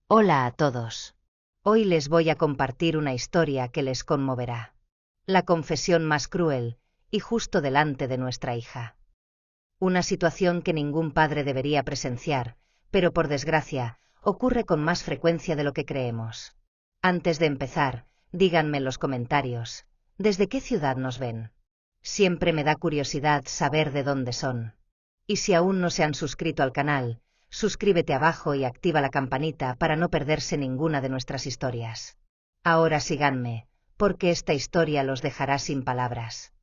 Hola a todos. Hoy les voy a compartir una historia que les conmoverá. La confesión más cruel, y justo delante de nuestra hija. Una situación que ningún padre debería presenciar, pero por desgracia, ocurre con más frecuencia de lo que creemos. Antes de empezar, díganme en los comentarios, ¿desde qué ciudad nos ven? Siempre me da curiosidad saber de dónde son. Y si aún no se han suscrito al canal, suscríbete abajo y activa la campanita para no perderse ninguna de nuestras historias. Ahora síganme, porque esta historia los dejará sin palabras.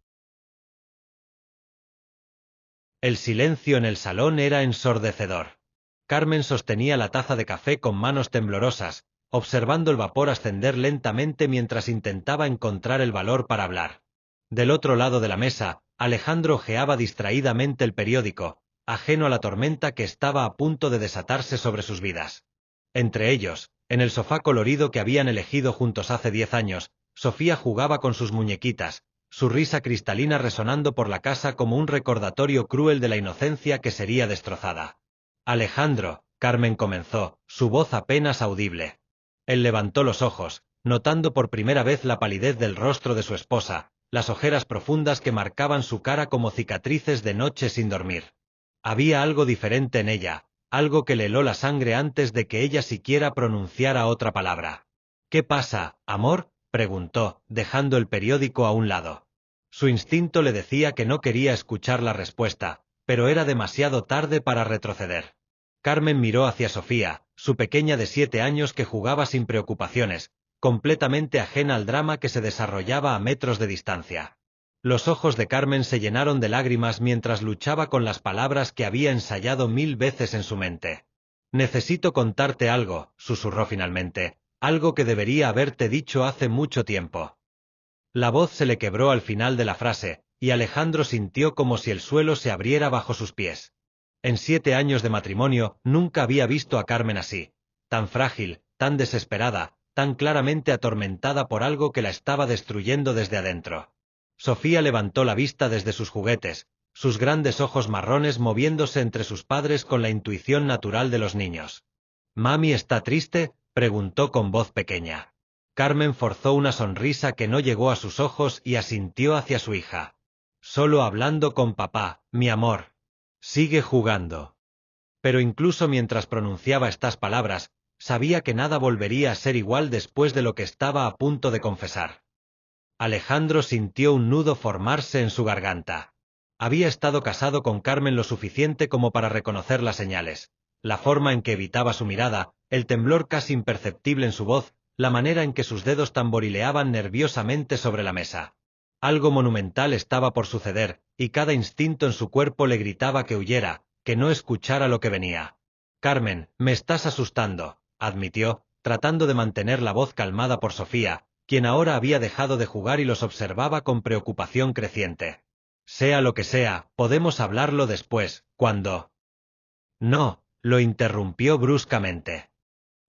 El silencio en el salón era ensordecedor. Carmen sostenía la taza de café con manos temblorosas, observando el vapor ascender lentamente mientras intentaba encontrar el valor para hablar. Del otro lado de la mesa, Alejandro hojeaba distraídamente el periódico, ajeno a la tormenta que estaba a punto de desatarse sobre sus vidas. Entre ellos, en el sofá colorido que habían elegido juntos hace 10 años, Sofía jugaba con sus muñequitas, su risa cristalina resonando por la casa como un recordatorio cruel de la inocencia que sería destrozada. Alejandro, Carmen comenzó, su voz apenas audible. Él levantó los ojos, notando por primera vez la palidez del rostro de su esposa, las ojeras profundas que marcaban su cara como cicatrices de noche sin dormir. Había algo diferente en ella, algo que le heló la sangre antes de que ella siquiera pronunciara otra palabra. «¿Qué pasa, amor?», preguntó, dejando el periódico a un lado. Su instinto le decía que no quería escuchar la respuesta, pero era demasiado tarde para retroceder. Carmen miró hacia Sofía, su pequeña de 7 años que jugaba sin preocupaciones, completamente ajena al drama que se desarrollaba a metros de distancia. Los ojos de Carmen se llenaron de lágrimas mientras luchaba con las palabras que había ensayado 1000 veces en su mente. «Necesito contarte algo», susurró finalmente, «algo que debería haberte dicho hace mucho tiempo». La voz se le quebró al final de la frase, y Alejandro sintió como si el suelo se abriera bajo sus pies. En 7 años de matrimonio nunca había visto a Carmen así, tan frágil, tan desesperada, tan claramente atormentada por algo que la estaba destruyendo desde adentro. Sofía levantó la vista desde sus juguetes, sus grandes ojos marrones moviéndose entre sus padres con la intuición natural de los niños. «¿Mami está triste?», preguntó con voz pequeña. Carmen forzó una sonrisa que no llegó a sus ojos y asintió hacia su hija. «Solo hablando con papá, mi amor. Sigue jugando». Pero incluso mientras pronunciaba estas palabras, sabía que nada volvería a ser igual después de lo que estaba a punto de confesar. Alejandro sintió un nudo formarse en su garganta. Había estado casado con Carmen lo suficiente como para reconocer las señales, la forma en que evitaba su mirada, el temblor casi imperceptible en su voz, la manera en que sus dedos tamborileaban nerviosamente sobre la mesa. Algo monumental estaba por suceder, y cada instinto en su cuerpo le gritaba que huyera, que no escuchara lo que venía. «Carmen, me estás asustando», admitió, tratando de mantener la voz calmada por Sofía, quien ahora había dejado de jugar y los observaba con preocupación creciente. «Sea lo que sea, podemos hablarlo después, cuando...». «No», lo interrumpió bruscamente.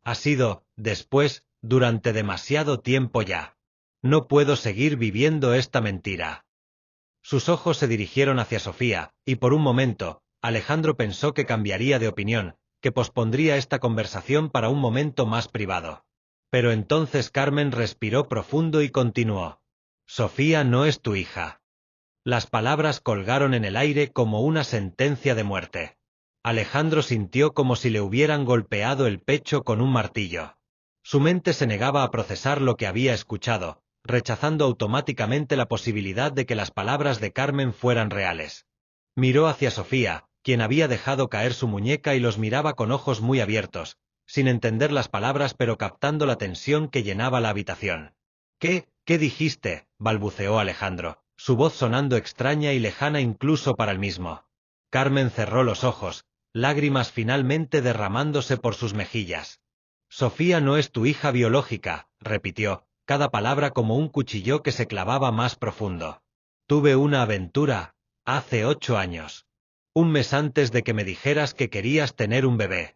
«Ha sido, después, durante demasiado tiempo ya. No puedo seguir viviendo esta mentira». Sus ojos se dirigieron hacia Sofía, y por un momento, Alejandro pensó que cambiaría de opinión, que pospondría esta conversación para un momento más privado. Pero entonces Carmen respiró profundo y continuó. «Sofía no es tu hija». Las palabras colgaron en el aire como una sentencia de muerte. Alejandro sintió como si le hubieran golpeado el pecho con un martillo. Su mente se negaba a procesar lo que había escuchado, rechazando automáticamente la posibilidad de que las palabras de Carmen fueran reales. Miró hacia Sofía, quien había dejado caer su muñeca y los miraba con ojos muy abiertos, sin entender las palabras pero captando la tensión que llenaba la habitación. ¿Qué dijiste?», balbuceó Alejandro, su voz sonando extraña y lejana incluso para él mismo. Carmen cerró los ojos, lágrimas finalmente derramándose por sus mejillas. «Sofía no es tu hija biológica», repitió, cada palabra como un cuchillo que se clavaba más profundo. «Tuve una aventura, hace 8 años. Un mes antes de que me dijeras que querías tener un bebé».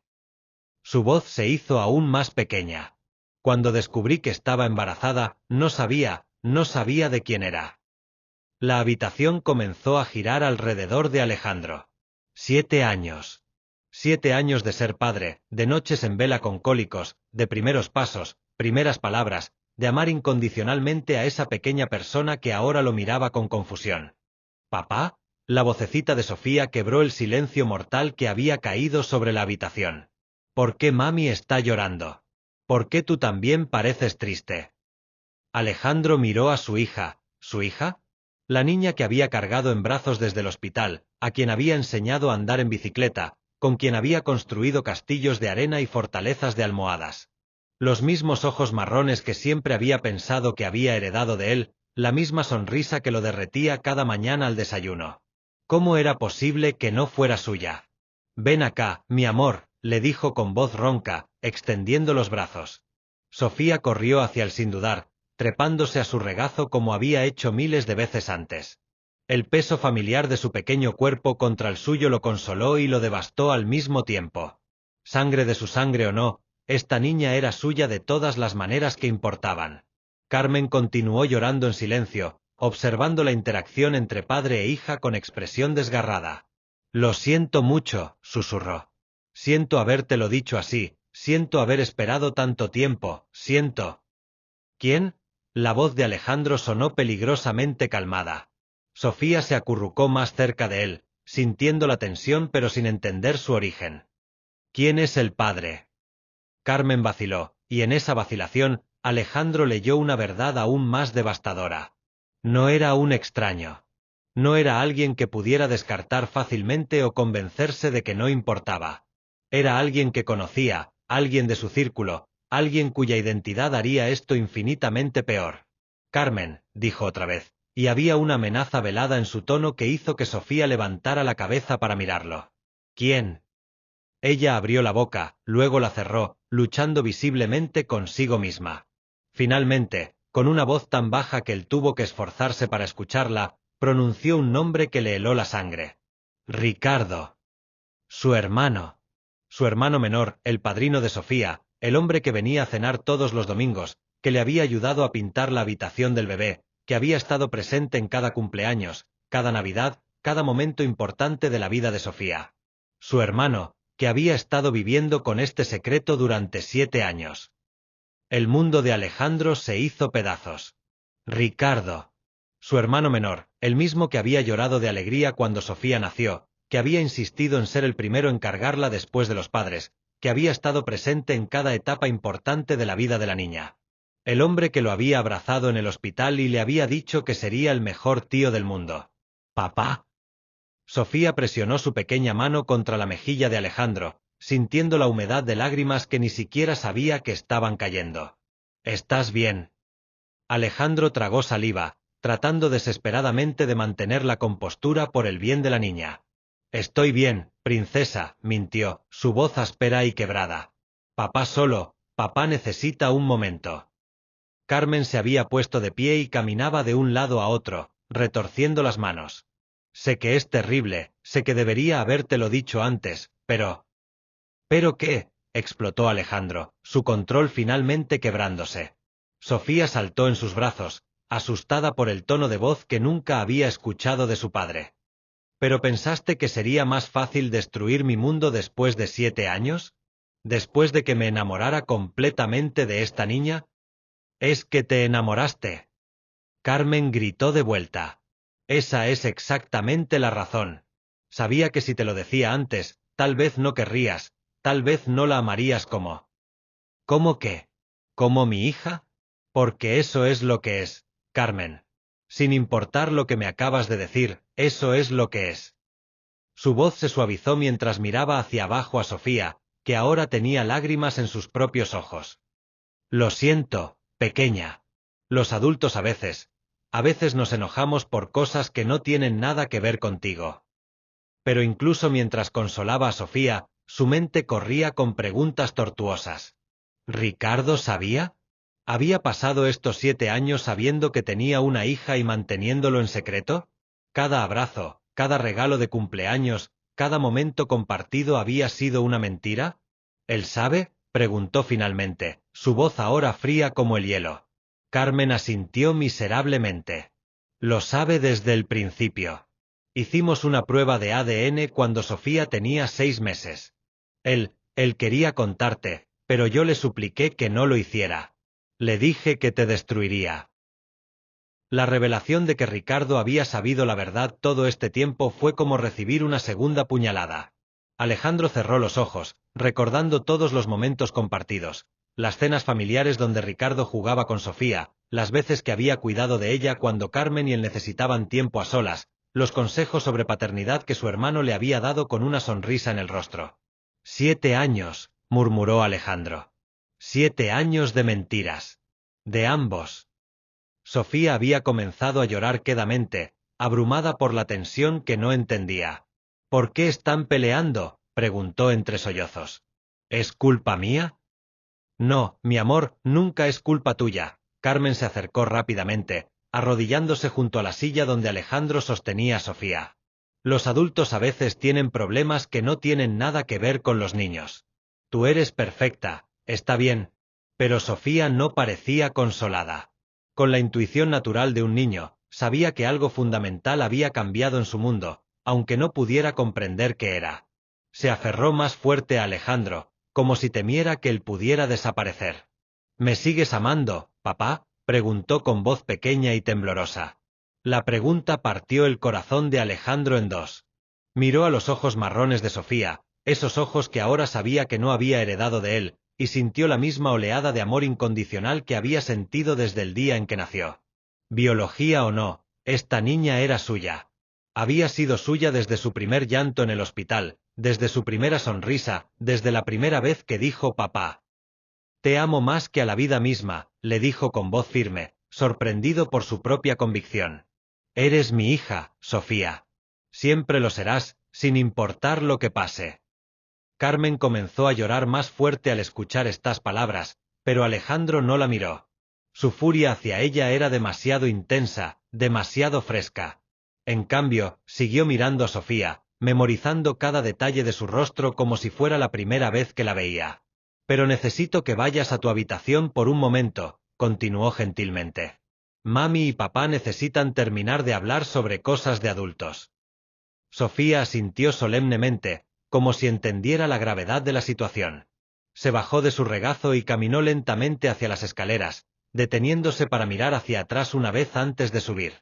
Su voz se hizo aún más pequeña. «Cuando descubrí que estaba embarazada, no sabía de quién era». La habitación comenzó a girar alrededor de Alejandro. 7 años. 7 años de ser padre, de noches en vela con cólicos, de primeros pasos, primeras palabras, de amar incondicionalmente a esa pequeña persona que ahora lo miraba con confusión. ¿Papá? La vocecita de Sofía quebró el silencio mortal que había caído sobre la habitación. ¿Por qué mami está llorando? ¿Por qué tú también pareces triste? Alejandro miró a su hija. ¿Su hija? La niña que había cargado en brazos desde el hospital, a quien había enseñado a andar en bicicleta, con quien había construido castillos de arena y fortalezas de almohadas. Los mismos ojos marrones que siempre había pensado que había heredado de él, la misma sonrisa que lo derretía cada mañana al desayuno. ¿Cómo era posible que no fuera suya? Ven acá, mi amor, le dijo con voz ronca, extendiendo los brazos. Sofía corrió hacia él sin dudar, trepándose a su regazo como había hecho miles de veces antes. El peso familiar de su pequeño cuerpo contra el suyo lo consoló y lo devastó al mismo tiempo. Sangre de su sangre o no, esta niña era suya de todas las maneras que importaban. Carmen continuó llorando en silencio, observando la interacción entre padre e hija con expresión desgarrada. Lo siento mucho, susurró. Siento habértelo dicho así, siento haber esperado tanto tiempo, siento. ¿Quién? La voz de Alejandro sonó peligrosamente calmada. Sofía se acurrucó más cerca de él, sintiendo la tensión pero sin entender su origen. ¿Quién es el padre? Carmen vaciló, y en esa vacilación, Alejandro leyó una verdad aún más devastadora. No era un extraño. No era alguien que pudiera descartar fácilmente o convencerse de que no importaba. Era alguien que conocía, alguien de su círculo, alguien cuya identidad haría esto infinitamente peor. Carmen, dijo otra vez, y había una amenaza velada en su tono que hizo que Sofía levantara la cabeza para mirarlo. ¿Quién? Ella abrió la boca, luego la cerró, luchando visiblemente consigo misma. Finalmente, con una voz tan baja que él tuvo que esforzarse para escucharla, pronunció un nombre que le heló la sangre. Ricardo. Su hermano. Su hermano menor, el padrino de Sofía, el hombre que venía a cenar todos los domingos, que le había ayudado a pintar la habitación del bebé, que había estado presente en cada cumpleaños, cada Navidad, cada momento importante de la vida de Sofía. Su hermano, que había estado viviendo con este secreto durante 7 años. El mundo de Alejandro se hizo pedazos. Ricardo. Su hermano menor, el mismo que había llorado de alegría cuando Sofía nació, que había insistido en ser el primero en cargarla después de los padres, que había estado presente en cada etapa importante de la vida de la niña. El hombre que lo había abrazado en el hospital y le había dicho que sería el mejor tío del mundo. ¿Papá? Sofía presionó su pequeña mano contra la mejilla de Alejandro, sintiendo la humedad de lágrimas que ni siquiera sabía que estaban cayendo. ¿Estás bien? Alejandro tragó saliva, tratando desesperadamente de mantener la compostura por el bien de la niña. Estoy bien, princesa, mintió, su voz áspera y quebrada. Papá necesita un momento. Carmen se había puesto de pie y caminaba de un lado a otro, retorciendo las manos. Sé que es terrible, sé que debería habértelo dicho antes, pero... ¿Pero qué? Explotó Alejandro, su control finalmente quebrándose. Sofía saltó en sus brazos, asustada por el tono de voz que nunca había escuchado de su padre. ¿Pero pensaste que sería más fácil destruir mi mundo después de 7 años? ¿Después de que me enamorara completamente de esta niña? ¿Es que te enamoraste? Carmen gritó de vuelta. Esa es exactamente la razón. Sabía que si te lo decía antes, tal vez no querrías, tal vez no la amarías como... ¿Cómo qué? ¿Como mi hija? Porque eso es lo que es, Carmen. Sin importar lo que me acabas de decir, eso es lo que es. Su voz se suavizó mientras miraba hacia abajo a Sofía, que ahora tenía lágrimas en sus propios ojos. Lo siento, pequeña. Los adultos a veces nos enojamos por cosas que no tienen nada que ver contigo. Pero incluso mientras consolaba a Sofía, su mente corría con preguntas tortuosas. ¿Ricardo sabía? ¿Había pasado estos 7 años sabiendo que tenía una hija y manteniéndolo en secreto? Cada abrazo, cada regalo de cumpleaños, cada momento compartido había sido una mentira. ¿Él sabe? Preguntó finalmente, su voz ahora fría como el hielo. Carmen asintió miserablemente. Lo sabe desde el principio. Hicimos una prueba de ADN cuando Sofía tenía 6 meses. Él quería contarte, pero yo le supliqué que no lo hiciera. Le dije que te destruiría. La revelación de que Ricardo había sabido la verdad todo este tiempo fue como recibir una segunda puñalada. Alejandro cerró los ojos, recordando todos los momentos compartidos, las cenas familiares donde Ricardo jugaba con Sofía, las veces que había cuidado de ella cuando Carmen y él necesitaban tiempo a solas, los consejos sobre paternidad que su hermano le había dado con una sonrisa en el rostro. 7 años, murmuró Alejandro. 7 años de mentiras. De ambos. Sofía había comenzado a llorar quedamente, abrumada por la tensión que no entendía. ¿Por qué están peleando?, preguntó entre sollozos. ¿Es culpa mía? No, mi amor, nunca es culpa tuya. Carmen se acercó rápidamente, arrodillándose junto a la silla donde Alejandro sostenía a Sofía. Los adultos a veces tienen problemas que no tienen nada que ver con los niños. Tú eres perfecta, está bien. Pero Sofía no parecía consolada. Con la intuición natural de un niño, sabía que algo fundamental había cambiado en su mundo, aunque no pudiera comprender qué era. Se aferró más fuerte a Alejandro, como si temiera que él pudiera desaparecer. ¿Me sigues amando, papá?, preguntó con voz pequeña y temblorosa. La pregunta partió el corazón de Alejandro en dos. Miró a los ojos marrones de Sofía, esos ojos que ahora sabía que no había heredado de él, y sintió la misma oleada de amor incondicional que había sentido desde el día en que nació. Biología o no, esta niña era suya. Había sido suya desde su primer llanto en el hospital, desde su primera sonrisa, desde la primera vez que dijo papá. Te amo más que a la vida misma, le dijo con voz firme, sorprendido por su propia convicción. Eres mi hija, Sofía. Siempre lo serás, sin importar lo que pase. Carmen comenzó a llorar más fuerte al escuchar estas palabras, pero Alejandro no la miró. Su furia hacia ella era demasiado intensa, demasiado fresca. En cambio, siguió mirando a Sofía, memorizando cada detalle de su rostro como si fuera la primera vez que la veía. Pero necesito que vayas a tu habitación por un momento, continuó gentilmente. Mami y papá necesitan terminar de hablar sobre cosas de adultos. Sofía asintió solemnemente, como si entendiera la gravedad de la situación. Se bajó de su regazo y caminó lentamente hacia las escaleras, deteniéndose para mirar hacia atrás una vez antes de subir.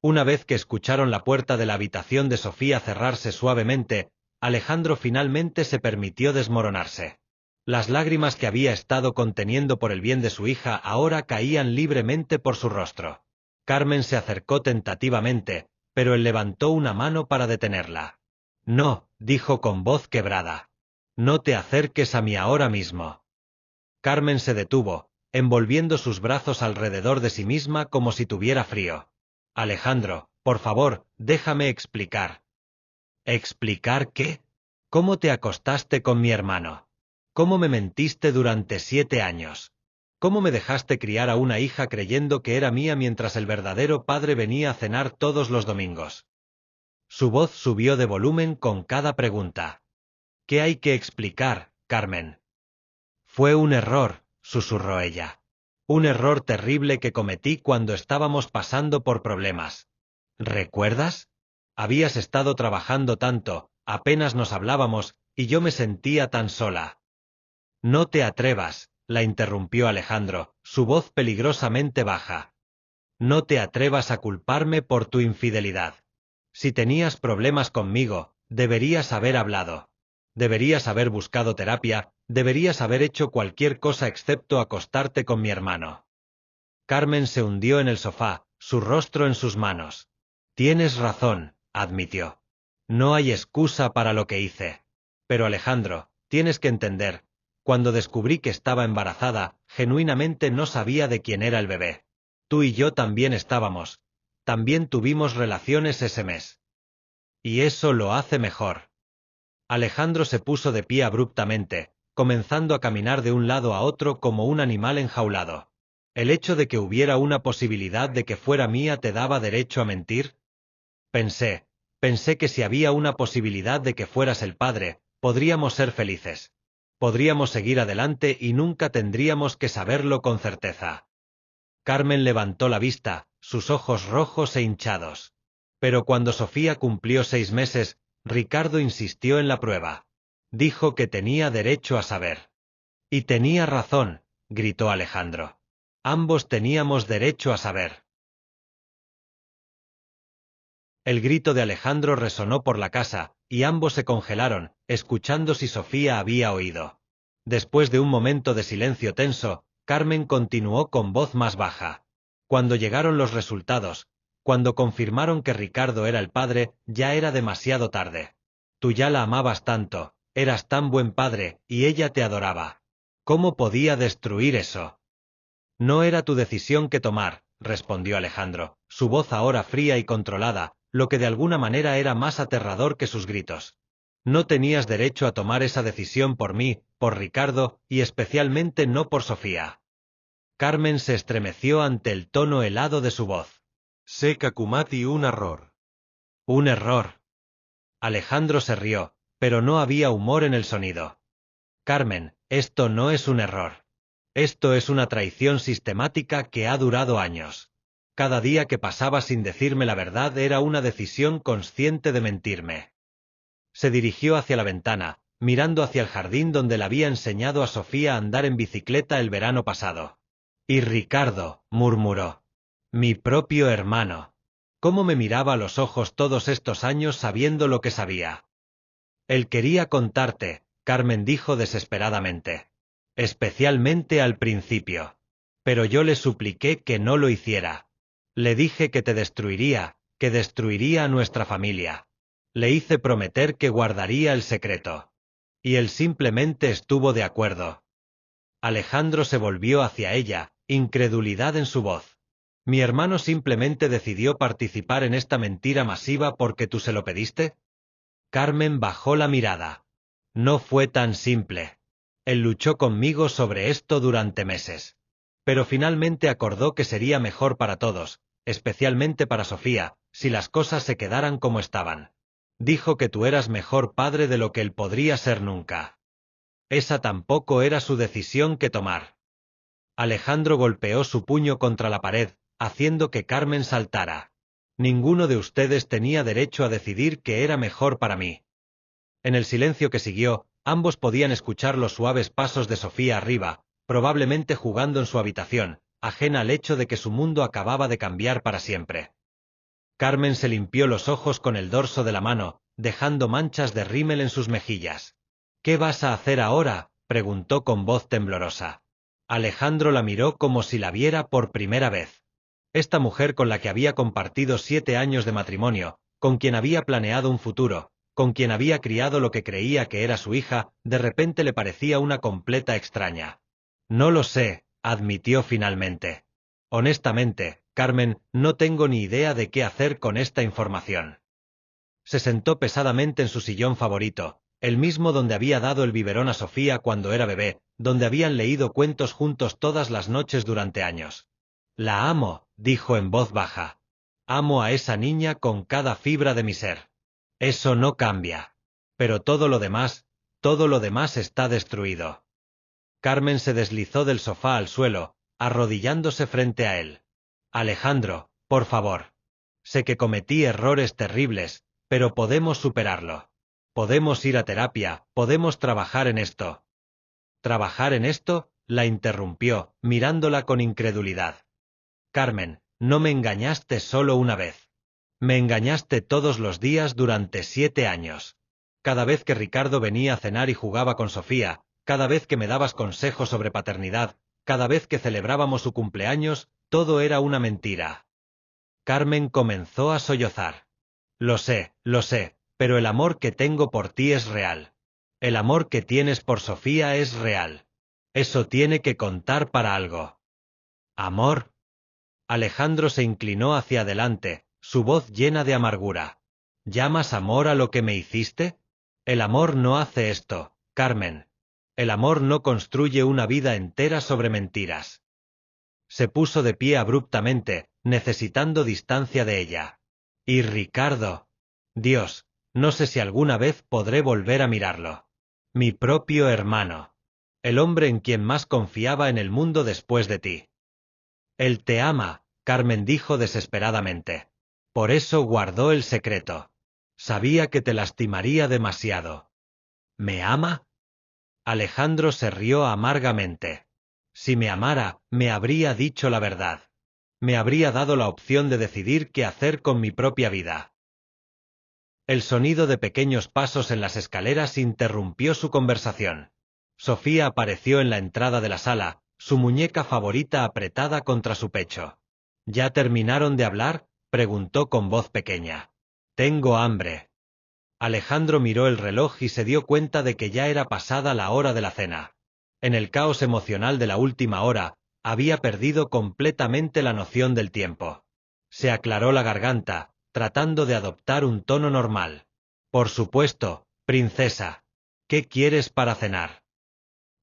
Una vez que escucharon la puerta de la habitación de Sofía cerrarse suavemente, Alejandro finalmente se permitió desmoronarse. Las lágrimas que había estado conteniendo por el bien de su hija ahora caían libremente por su rostro. Carmen se acercó tentativamente, pero él levantó una mano para detenerla. No, dijo con voz quebrada. No te acerques a mí ahora mismo. Carmen se detuvo, envolviendo sus brazos alrededor de sí misma como si tuviera frío. Alejandro, por favor, déjame explicar. ¿Explicar qué? ¿Cómo te acostaste con mi hermano? ¿Cómo me mentiste durante 7 años? ¿Cómo me dejaste criar a una hija creyendo que era mía mientras el verdadero padre venía a cenar todos los domingos? Su voz subió de volumen con cada pregunta. ¿Qué hay que explicar, Carmen? Fue un error, susurró ella. Un error terrible que cometí cuando estábamos pasando por problemas. ¿Recuerdas? Habías estado trabajando tanto, apenas nos hablábamos, y yo me sentía tan sola. No te atrevas, la interrumpió Alejandro, su voz peligrosamente baja. No te atrevas a culparme por tu infidelidad. Si tenías problemas conmigo, deberías haber hablado. Deberías haber buscado terapia, deberías haber hecho cualquier cosa excepto acostarte con mi hermano. Carmen se hundió en el sofá, su rostro en sus manos. Tienes razón, admitió. No hay excusa para lo que hice. Pero Alejandro, tienes que entender, cuando descubrí que estaba embarazada, genuinamente no sabía de quién era el bebé. Tú y yo también estábamos. También tuvimos relaciones ese mes. Y eso lo hace mejor. Alejandro se puso de pie abruptamente, comenzando a caminar de un lado a otro como un animal enjaulado. ¿El hecho de que hubiera una posibilidad de que fuera mía te daba derecho a mentir? Pensé que si había una posibilidad de que fueras el padre, podríamos ser felices. Podríamos seguir adelante y nunca tendríamos que saberlo con certeza. Carmen levantó la vista, sus ojos rojos e hinchados. Pero cuando Sofía cumplió 6 meses, Ricardo insistió en la prueba. Dijo que tenía derecho a saber. Y tenía razón, gritó Alejandro. Ambos teníamos derecho a saber. El grito de Alejandro resonó por la casa, y ambos se congelaron, escuchando si Sofía había oído. Después de un momento de silencio tenso, Carmen continuó con voz más baja. Cuando llegaron los resultados, cuando confirmaron que Ricardo era el padre, ya era demasiado tarde. Tú ya la amabas tanto, eras tan buen padre, y ella te adoraba. ¿Cómo podía destruir eso? No era tu decisión que tomar, respondió Alejandro, su voz ahora fría y controlada, lo que de alguna manera era más aterrador que sus gritos. No tenías derecho a tomar esa decisión por mí, por Ricardo, y especialmente no por Sofía. Carmen se estremeció ante el tono helado de su voz. Sé Kakumati un error. Un error. Alejandro se rió, pero no había humor en el sonido. Carmen, esto no es un error. Esto es una traición sistemática que ha durado años. Cada día que pasaba sin decirme la verdad era una decisión consciente de mentirme. Se dirigió hacia la ventana, mirando hacia el jardín donde le había enseñado a Sofía a andar en bicicleta el verano pasado. Y Ricardo, murmuró. Mi propio hermano. ¿Cómo me miraba a los ojos todos estos años sabiendo lo que sabía? Él quería contarte, Carmen dijo desesperadamente. Especialmente al principio. Pero yo le supliqué que no lo hiciera. Le dije que te destruiría, que destruiría a nuestra familia. Le hice prometer que guardaría el secreto. Y él simplemente estuvo de acuerdo. Alejandro se volvió hacia ella, incredulidad en su voz. ¿Mi hermano simplemente decidió participar en esta mentira masiva porque tú se lo pediste? Carmen bajó la mirada. No fue tan simple. Él luchó conmigo sobre esto durante meses. Pero finalmente acordó que sería mejor para todos, especialmente para Sofía, si las cosas se quedaran como estaban. Dijo que tú eras mejor padre de lo que él podría ser nunca. Esa tampoco era su decisión que tomar. Alejandro golpeó su puño contra la pared, haciendo que Carmen saltara. Ninguno de ustedes tenía derecho a decidir qué era mejor para mí. En el silencio que siguió, ambos podían escuchar los suaves pasos de Sofía arriba, probablemente jugando en su habitación, ajena al hecho de que su mundo acababa de cambiar para siempre. Carmen se limpió los ojos con el dorso de la mano, dejando manchas de rímel en sus mejillas. ¿Qué vas a hacer ahora?, preguntó con voz temblorosa. Alejandro la miró como si la viera por primera vez. Esta mujer con la que había compartido 7 años de matrimonio, con quien había planeado un futuro, con quien había criado lo que creía que era su hija, de repente le parecía una completa extraña. No lo sé, admitió finalmente. Honestamente, Carmen, no tengo ni idea de qué hacer con esta información. Se sentó pesadamente en su sillón favorito, el mismo donde había dado el biberón a Sofía cuando era bebé, donde habían leído cuentos juntos todas las noches durante años. La amo, dijo en voz baja. Amo a esa niña con cada fibra de mi ser. Eso no cambia. Pero todo lo demás está destruido. Carmen se deslizó del sofá al suelo, arrodillándose frente a él. Alejandro, por favor. Sé que cometí errores terribles, pero podemos superarlo. Podemos ir a terapia, podemos trabajar en esto. ¿Trabajar en esto?, la interrumpió, mirándola con incredulidad. Carmen, no me engañaste solo una vez. Me engañaste todos los días durante 7 años. Cada vez que Ricardo venía a cenar y jugaba con Sofía, cada vez que me dabas consejos sobre paternidad, cada vez que celebrábamos su cumpleaños, todo era una mentira. Carmen comenzó a sollozar. Lo sé, pero el amor que tengo por ti es real. El amor que tienes por Sofía es real. Eso tiene que contar para algo. ¿Amor? Alejandro se inclinó hacia adelante, su voz llena de amargura. ¿Llamas amor a lo que me hiciste? El amor no hace esto, Carmen. El amor no construye una vida entera sobre mentiras. Se puso de pie abruptamente, necesitando distancia de ella. Y Ricardo. Dios, no sé si alguna vez podré volver a mirarlo. Mi propio hermano. El hombre en quien más confiaba en el mundo después de ti. Él te ama, Carmen dijo desesperadamente. Por eso guardó el secreto. Sabía que te lastimaría demasiado. ¿Me ama? Alejandro se rió amargamente. Si me amara, me habría dicho la verdad. Me habría dado la opción de decidir qué hacer con mi propia vida. El sonido de pequeños pasos en las escaleras interrumpió su conversación. Sofía apareció en la entrada de la sala, su muñeca favorita apretada contra su pecho. ¿Ya terminaron de hablar?, preguntó con voz pequeña. Tengo hambre. Alejandro miró el reloj y se dio cuenta de que ya era pasada la hora de la cena. En el caos emocional de la última hora, había perdido completamente la noción del tiempo. Se aclaró la garganta, tratando de adoptar un tono normal. Por supuesto, princesa. ¿Qué quieres para cenar?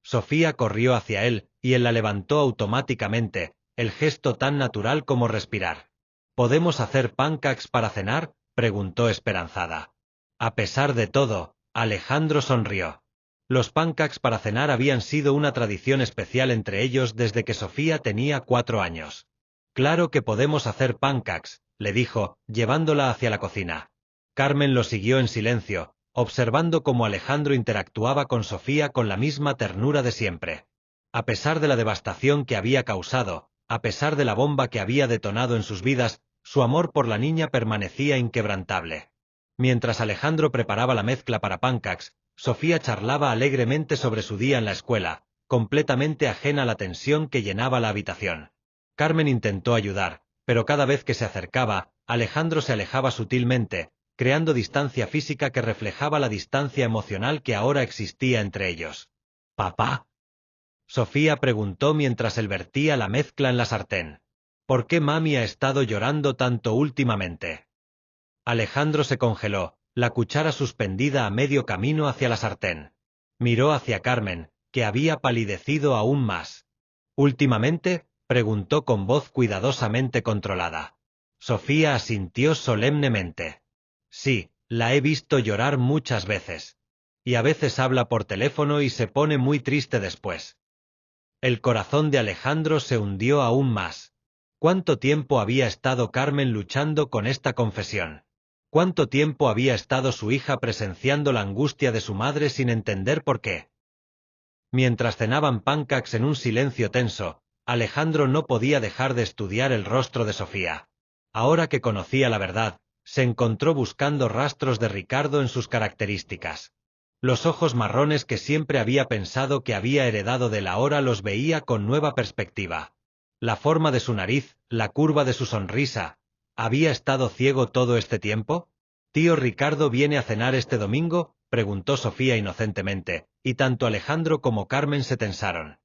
Sofía corrió hacia él, y él la levantó automáticamente, el gesto tan natural como respirar. ¿Podemos hacer pancakes para cenar?, preguntó esperanzada. A pesar de todo, Alejandro sonrió. Los pancakes para cenar habían sido una tradición especial entre ellos desde que Sofía tenía 4 años. Claro que podemos hacer pancakes, le dijo, llevándola hacia la cocina. Carmen lo siguió en silencio, observando cómo Alejandro interactuaba con Sofía con la misma ternura de siempre. A pesar de la devastación que había causado, a pesar de la bomba que había detonado en sus vidas, su amor por la niña permanecía inquebrantable. Mientras Alejandro preparaba la mezcla para pancakes, Sofía charlaba alegremente sobre su día en la escuela, completamente ajena a la tensión que llenaba la habitación. Carmen intentó ayudar, pero cada vez que se acercaba, Alejandro se alejaba sutilmente, creando distancia física que reflejaba la distancia emocional que ahora existía entre ellos. ¿Papá? Sofía preguntó mientras él vertía la mezcla en la sartén. ¿Por qué mami ha estado llorando tanto últimamente? Alejandro se congeló, la cuchara suspendida a medio camino hacia la sartén. Miró hacia Carmen, que había palidecido aún más. ¿Últimamente?, preguntó con voz cuidadosamente controlada. Sofía asintió solemnemente. Sí, la he visto llorar muchas veces. Y a veces habla por teléfono y se pone muy triste después. El corazón de Alejandro se hundió aún más. ¿Cuánto tiempo había estado Carmen luchando con esta confesión? ¿Cuánto tiempo había estado su hija presenciando la angustia de su madre sin entender por qué? Mientras cenaban pancakes en un silencio tenso, Alejandro no podía dejar de estudiar el rostro de Sofía. Ahora que conocía la verdad, se encontró buscando rastros de Ricardo en sus características. Los ojos marrones que siempre había pensado que había heredado de él ahora los veía con nueva perspectiva. La forma de su nariz, la curva de su sonrisa. ¿Había estado ciego todo este tiempo? ¿Tío Ricardo viene a cenar este domingo?, preguntó Sofía inocentemente, y tanto Alejandro como Carmen se tensaron.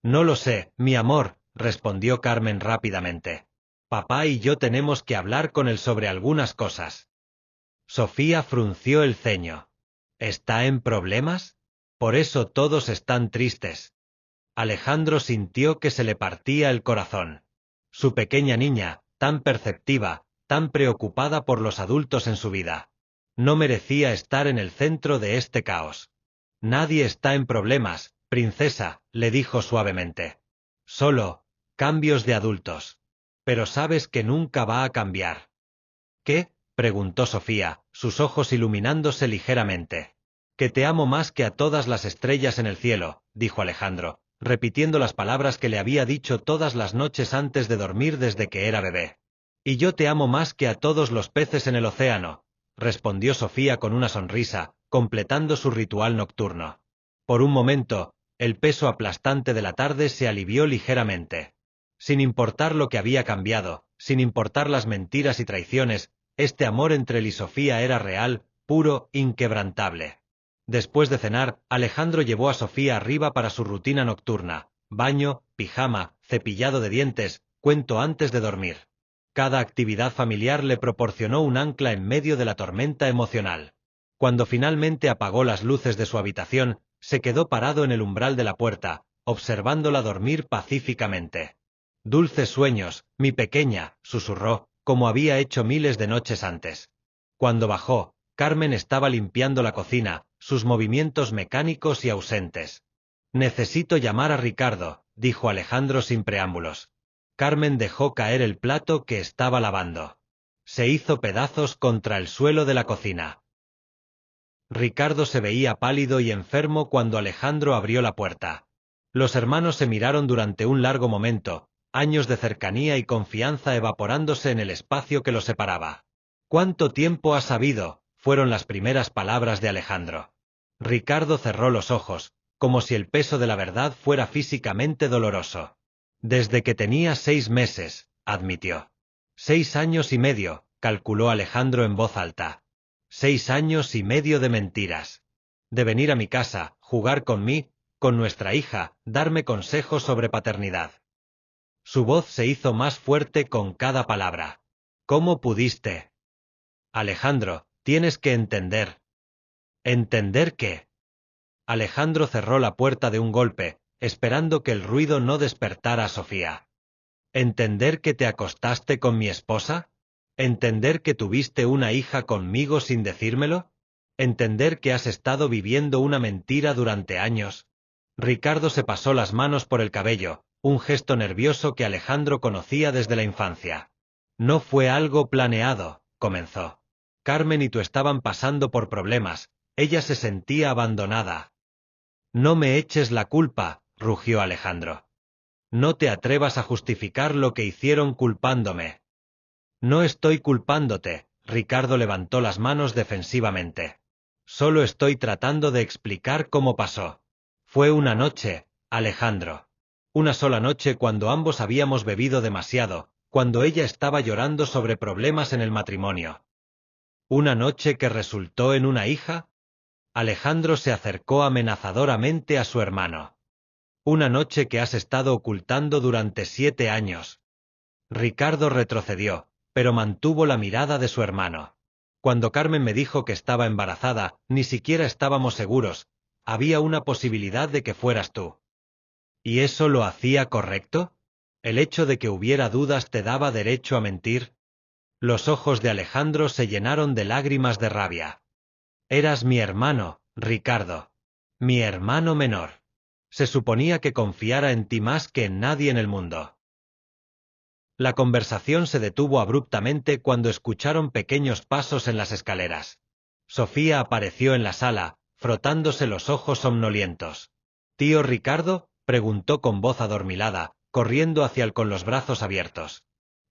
No lo sé, mi amor, respondió Carmen rápidamente. Papá y yo tenemos que hablar con él sobre algunas cosas. Sofía frunció el ceño. ¿Está en problemas? Por eso todos están tristes. Alejandro sintió que se le partía el corazón. Su pequeña niña, tan perceptiva, tan preocupada por los adultos en su vida. No merecía estar en el centro de este caos. Nadie está en problemas, princesa, le dijo suavemente. Solo, cambios de adultos. Pero sabes que nunca va a cambiar. ¿Qué?, preguntó Sofía, sus ojos iluminándose ligeramente. Que te amo más que a todas las estrellas en el cielo, dijo Alejandro, repitiendo las palabras que le había dicho todas las noches antes de dormir desde que era bebé. Y yo te amo más que a todos los peces en el océano, respondió Sofía con una sonrisa, completando su ritual nocturno. Por un momento, el peso aplastante de la tarde se alivió ligeramente. Sin importar lo que había cambiado, sin importar las mentiras y traiciones, este amor entre él y Sofía era real, puro, inquebrantable. Después de cenar, Alejandro llevó a Sofía arriba para su rutina nocturna, baño, pijama, cepillado de dientes, cuento antes de dormir. Cada actividad familiar le proporcionó un ancla en medio de la tormenta emocional. Cuando finalmente apagó las luces de su habitación, se quedó parado en el umbral de la puerta, observándola dormir pacíficamente. Dulces sueños, mi pequeña, susurró, como había hecho miles de noches antes. Cuando bajó, Carmen estaba limpiando la cocina, sus movimientos mecánicos y ausentes. Necesito llamar a Ricardo, dijo Alejandro sin preámbulos. Carmen dejó caer el plato que estaba lavando. Se hizo pedazos contra el suelo de la cocina. Ricardo se veía pálido y enfermo cuando Alejandro abrió la puerta. Los hermanos se miraron durante un largo momento, años de cercanía y confianza evaporándose en el espacio que los separaba. «¿Cuánto tiempo has sabido?», fueron las primeras palabras de Alejandro. Ricardo cerró los ojos, como si el peso de la verdad fuera físicamente doloroso. «Desde que tenía 6 meses», admitió. 6 años y medio, calculó Alejandro en voz alta. 6 años y medio de mentiras. De venir a mi casa, jugar con mí, con nuestra hija, darme consejos sobre paternidad. Su voz se hizo más fuerte con cada palabra. «¿Cómo pudiste?» «Alejandro, tienes que entender». «¿Entender qué?» Alejandro cerró la puerta de un golpe, esperando que el ruido no despertara a Sofía. «¿Entender que te acostaste con mi esposa? ¿Entender que tuviste una hija conmigo sin decírmelo? ¿Entender que has estado viviendo una mentira durante años?» Ricardo se pasó las manos por el cabello, un gesto nervioso que Alejandro conocía desde la infancia. «No fue algo planeado», comenzó. «Carmen y tú estaban pasando por problemas, ella se sentía abandonada». «No me eches la culpa», rugió Alejandro. «No te atrevas a justificar lo que hicieron culpándome». «No estoy culpándote», Ricardo levantó las manos defensivamente. «Solo estoy tratando de explicar cómo pasó. Fue una noche, Alejandro. Una sola noche cuando ambos habíamos bebido demasiado, cuando ella estaba llorando sobre problemas en el matrimonio. ¿Una noche que resultó en una hija?» Alejandro se acercó amenazadoramente a su hermano. «Una noche que has estado ocultando durante 7 años». Ricardo retrocedió, pero mantuvo la mirada de su hermano. «Cuando Carmen me dijo que estaba embarazada, ni siquiera estábamos seguros. Había una posibilidad de que fueras tú». «¿Y eso lo hacía correcto? ¿El hecho de que hubiera dudas te daba derecho a mentir?» Los ojos de Alejandro se llenaron de lágrimas de rabia. «Eras mi hermano, Ricardo. Mi hermano menor. Se suponía que confiara en ti más que en nadie en el mundo». La conversación se detuvo abruptamente cuando escucharon pequeños pasos en las escaleras. Sofía apareció en la sala, frotándose los ojos somnolientos. «¿Tío Ricardo?», preguntó con voz adormilada, corriendo hacia él con los brazos abiertos.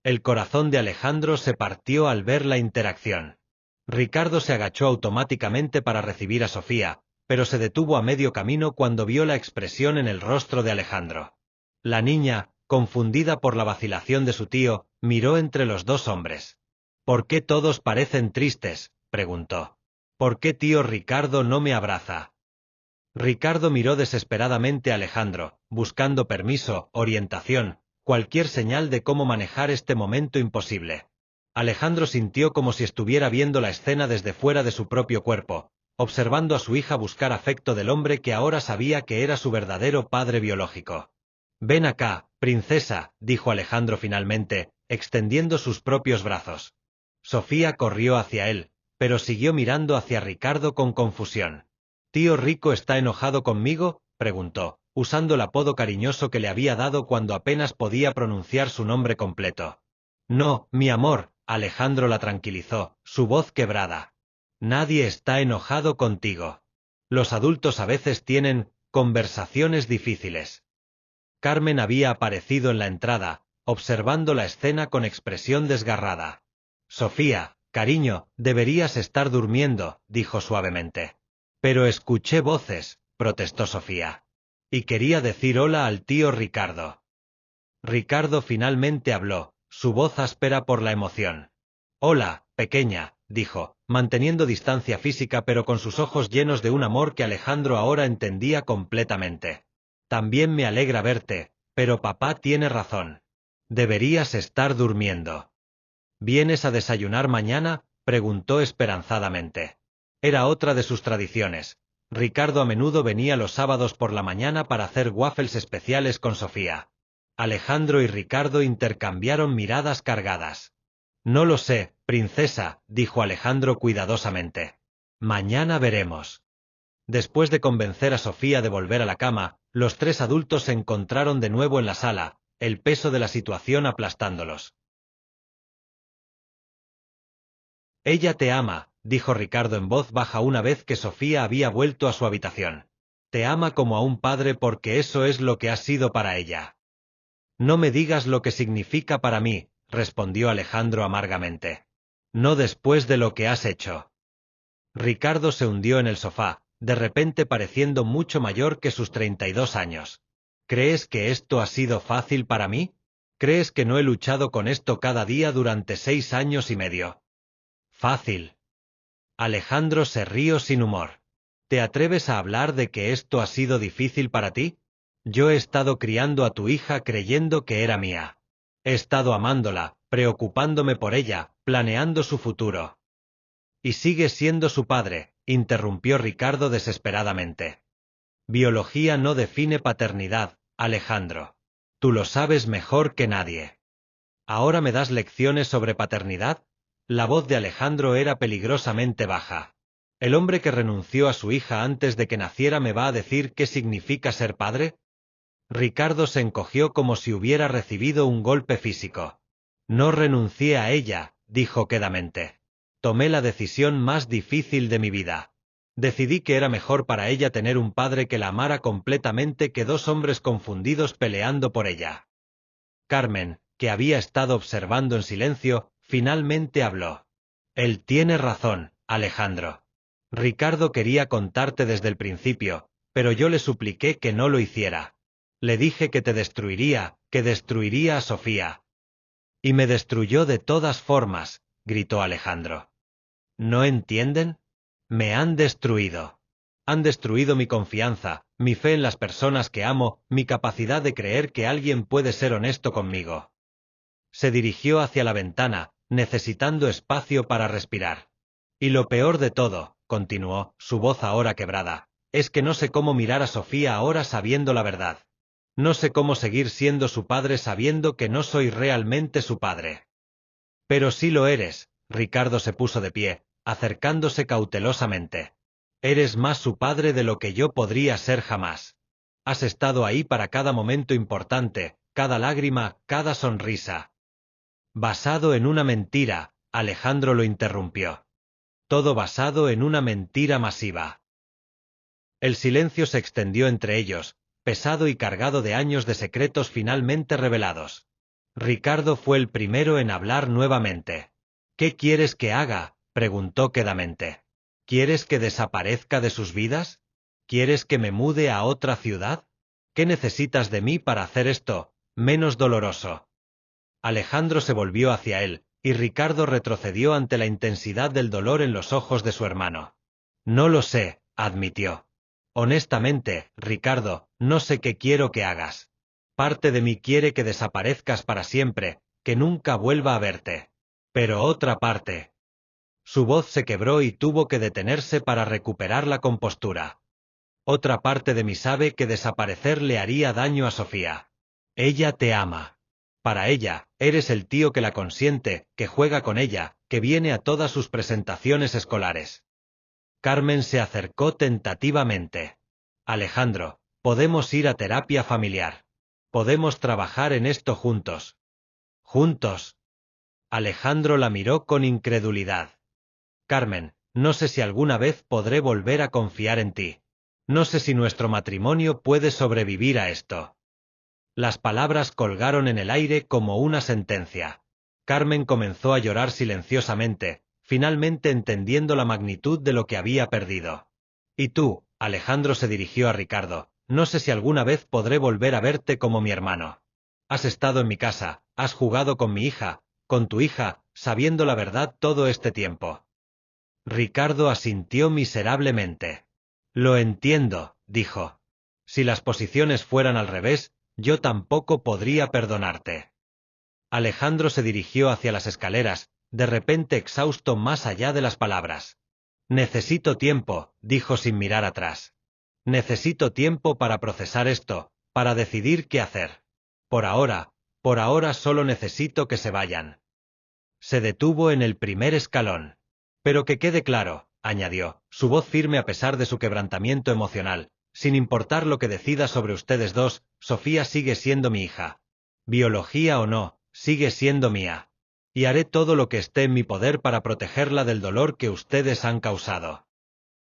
El corazón de Alejandro se partió al ver la interacción. Ricardo se agachó automáticamente para recibir a Sofía, pero se detuvo a medio camino cuando vio la expresión en el rostro de Alejandro. La niña, confundida por la vacilación de su tío, miró entre los dos hombres. «¿Por qué todos parecen tristes?», preguntó. «¿Por qué tío Ricardo no me abraza?». Ricardo miró desesperadamente a Alejandro, buscando permiso, orientación, cualquier señal de cómo manejar este momento imposible. Alejandro sintió como si estuviera viendo la escena desde fuera de su propio cuerpo, observando a su hija buscar afecto del hombre que ahora sabía que era su verdadero padre biológico. «Ven acá, princesa», dijo Alejandro finalmente, extendiendo sus propios brazos. Sofía corrió hacia él, pero siguió mirando hacia Ricardo con confusión. «¿Tío Rico está enojado conmigo?», preguntó, usando el apodo cariñoso que le había dado cuando apenas podía pronunciar su nombre completo. «No, mi amor», Alejandro la tranquilizó, su voz quebrada. «Nadie está enojado contigo. Los adultos a veces tienen conversaciones difíciles». Carmen había aparecido en la entrada, observando la escena con expresión desgarrada. «Sofía, cariño, deberías estar durmiendo», dijo suavemente. «Pero escuché voces», protestó Sofía. «Y quería decir hola al tío Ricardo». Ricardo finalmente habló, su voz áspera por la emoción. «Hola, pequeña», dijo, manteniendo distancia física pero con sus ojos llenos de un amor que Alejandro ahora entendía completamente. «También me alegra verte, pero papá tiene razón. Deberías estar durmiendo». «¿Vienes a desayunar mañana?», preguntó esperanzadamente. Era otra de sus tradiciones. Ricardo a menudo venía los sábados por la mañana para hacer waffles especiales con Sofía. Alejandro y Ricardo intercambiaron miradas cargadas. «No lo sé, princesa», dijo Alejandro cuidadosamente. «Mañana veremos». Después de convencer a Sofía de volver a la cama, los 3 adultos se encontraron de nuevo en la sala, el peso de la situación aplastándolos. «Ella te ama», dijo Ricardo en voz baja una vez que Sofía había vuelto a su habitación. Te ama como a un padre porque eso es lo que has sido para ella. No me digas lo que significa para mí, respondió Alejandro amargamente. No después de lo que has hecho. Ricardo se hundió en el sofá, de repente pareciendo mucho mayor que sus 32 años. ¿Crees que esto ha sido fácil para mí? ¿Crees que no he luchado con esto cada día durante 6 años y medio? Fácil. Alejandro se rió sin humor. ¿Te atreves a hablar de que esto ha sido difícil para ti? Yo he estado criando a tu hija creyendo que era mía. He estado amándola, preocupándome por ella, planeando su futuro. Y sigue siendo su padre, interrumpió Ricardo desesperadamente. Biología no define paternidad, Alejandro. Tú lo sabes mejor que nadie. ¿Ahora me das lecciones sobre paternidad? La voz de Alejandro era peligrosamente baja. ¿El hombre que renunció a su hija antes de que naciera me va a decir qué significa ser padre? Ricardo se encogió como si hubiera recibido un golpe físico. No renuncié a ella, dijo quedamente. Tomé la decisión más difícil de mi vida. Decidí que era mejor para ella tener un padre que la amara completamente que dos hombres confundidos peleando por ella. Carmen, que había estado observando en silencio, finalmente habló. Él tiene razón, Alejandro. Ricardo quería contarte desde el principio, pero yo le supliqué que no lo hiciera. Le dije que te destruiría, que destruiría a Sofía. Y me destruyó de todas formas, gritó Alejandro. ¿No entienden? Me han destruido. Han destruido mi confianza, mi fe en las personas que amo, mi capacidad de creer que alguien puede ser honesto conmigo. Se dirigió hacia la ventana, necesitando espacio para respirar. Y lo peor de todo, continuó, su voz ahora quebrada, es que no sé cómo mirar a Sofía ahora sabiendo la verdad. No sé cómo seguir siendo su padre sabiendo que no soy realmente su padre. Pero sí lo eres, Ricardo se puso de pie, acercándose cautelosamente. Eres más su padre de lo que yo podría ser jamás. Has estado ahí para cada momento importante, cada lágrima, cada sonrisa. Basado en una mentira, Alejandro lo interrumpió. Todo basado en una mentira masiva. El silencio se extendió entre ellos, pesado y cargado de años de secretos finalmente revelados. Ricardo fue el primero en hablar nuevamente. ¿Qué quieres que haga?, preguntó quedamente. ¿Quieres que desaparezca de sus vidas? ¿Quieres que me mude a otra ciudad? ¿Qué necesitas de mí para hacer esto, menos doloroso? Alejandro se volvió hacia él, y Ricardo retrocedió ante la intensidad del dolor en los ojos de su hermano. No lo sé, admitió. Honestamente, Ricardo, no sé qué quiero que hagas. Parte de mí quiere que desaparezcas para siempre, que nunca vuelva a verte. Pero otra parte. Su voz se quebró y tuvo que detenerse para recuperar la compostura. Otra parte de mí sabe que desaparecer le haría daño a Sofía. Ella te ama. Para ella, eres el tío que la consiente, que juega con ella, que viene a todas sus presentaciones escolares. Carmen se acercó tentativamente. Alejandro, podemos ir a terapia familiar. Podemos trabajar en esto juntos. ¿Juntos? Alejandro la miró con incredulidad. Carmen, no sé si alguna vez podré volver a confiar en ti. No sé si nuestro matrimonio puede sobrevivir a esto. Las palabras colgaron en el aire como una sentencia. Carmen comenzó a llorar silenciosamente, finalmente entendiendo la magnitud de lo que había perdido. Y tú, Alejandro se dirigió a Ricardo, no sé si alguna vez podré volver a verte como mi hermano. Has estado en mi casa, has jugado con mi hija, con tu hija, sabiendo la verdad todo este tiempo. Ricardo asintió miserablemente. Lo entiendo, dijo. Si las posiciones fueran al revés, yo tampoco podría perdonarte. Alejandro se dirigió hacia las escaleras, de repente exhausto más allá de las palabras. Necesito tiempo, dijo sin mirar atrás. Necesito tiempo para procesar esto, para decidir qué hacer. Por ahora solo necesito que se vayan. Se detuvo en el primer escalón. Pero que quede claro, añadió, su voz firme a pesar de su quebrantamiento emocional, sin importar lo que decida sobre ustedes dos, Sofía sigue siendo mi hija. Biología o no, sigue siendo mía. Y haré todo lo que esté en mi poder para protegerla del dolor que ustedes han causado.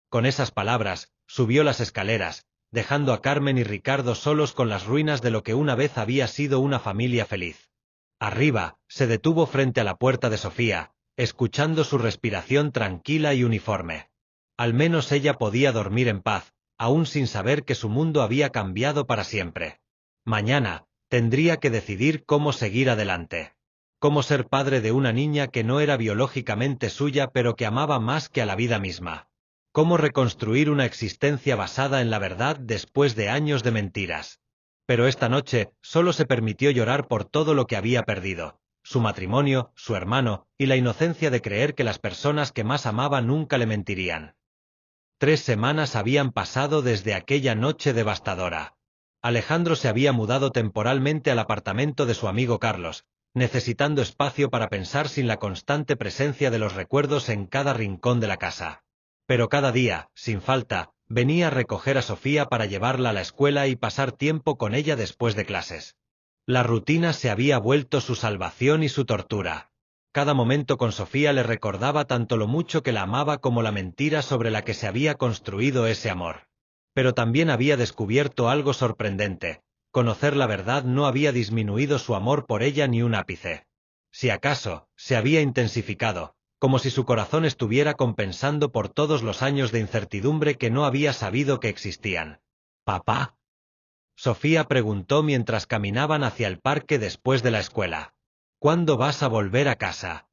Con esas palabras, subió las escaleras, dejando a Carmen y Ricardo solos con las ruinas de lo que una vez había sido una familia feliz. Arriba, se detuvo frente a la puerta de Sofía, escuchando su respiración tranquila y uniforme. Al menos ella podía dormir en paz, aún sin saber que su mundo había cambiado para siempre. Mañana, tendría que decidir cómo seguir adelante. Cómo ser padre de una niña que no era biológicamente suya pero que amaba más que a la vida misma. Cómo reconstruir una existencia basada en la verdad después de años de mentiras. Pero esta noche, solo se permitió llorar por todo lo que había perdido. Su matrimonio, su hermano, y la inocencia de creer que las personas que más amaba nunca le mentirían. 3 semanas habían pasado desde aquella noche devastadora. Alejandro se había mudado temporalmente al apartamento de su amigo Carlos, necesitando espacio para pensar sin la constante presencia de los recuerdos en cada rincón de la casa. Pero cada día, sin falta, venía a recoger a Sofía para llevarla a la escuela y pasar tiempo con ella después de clases. La rutina se había vuelto su salvación y su tortura. Cada momento con Sofía le recordaba tanto lo mucho que la amaba como la mentira sobre la que se había construido ese amor. Pero también había descubierto algo sorprendente. Conocer la verdad no había disminuido su amor por ella ni un ápice. Si acaso, se había intensificado, como si su corazón estuviera compensando por todos los años de incertidumbre que no había sabido que existían. ¿Papá? Sofía preguntó mientras caminaban hacia el parque después de la escuela. ¿Cuándo vas a volver a casa?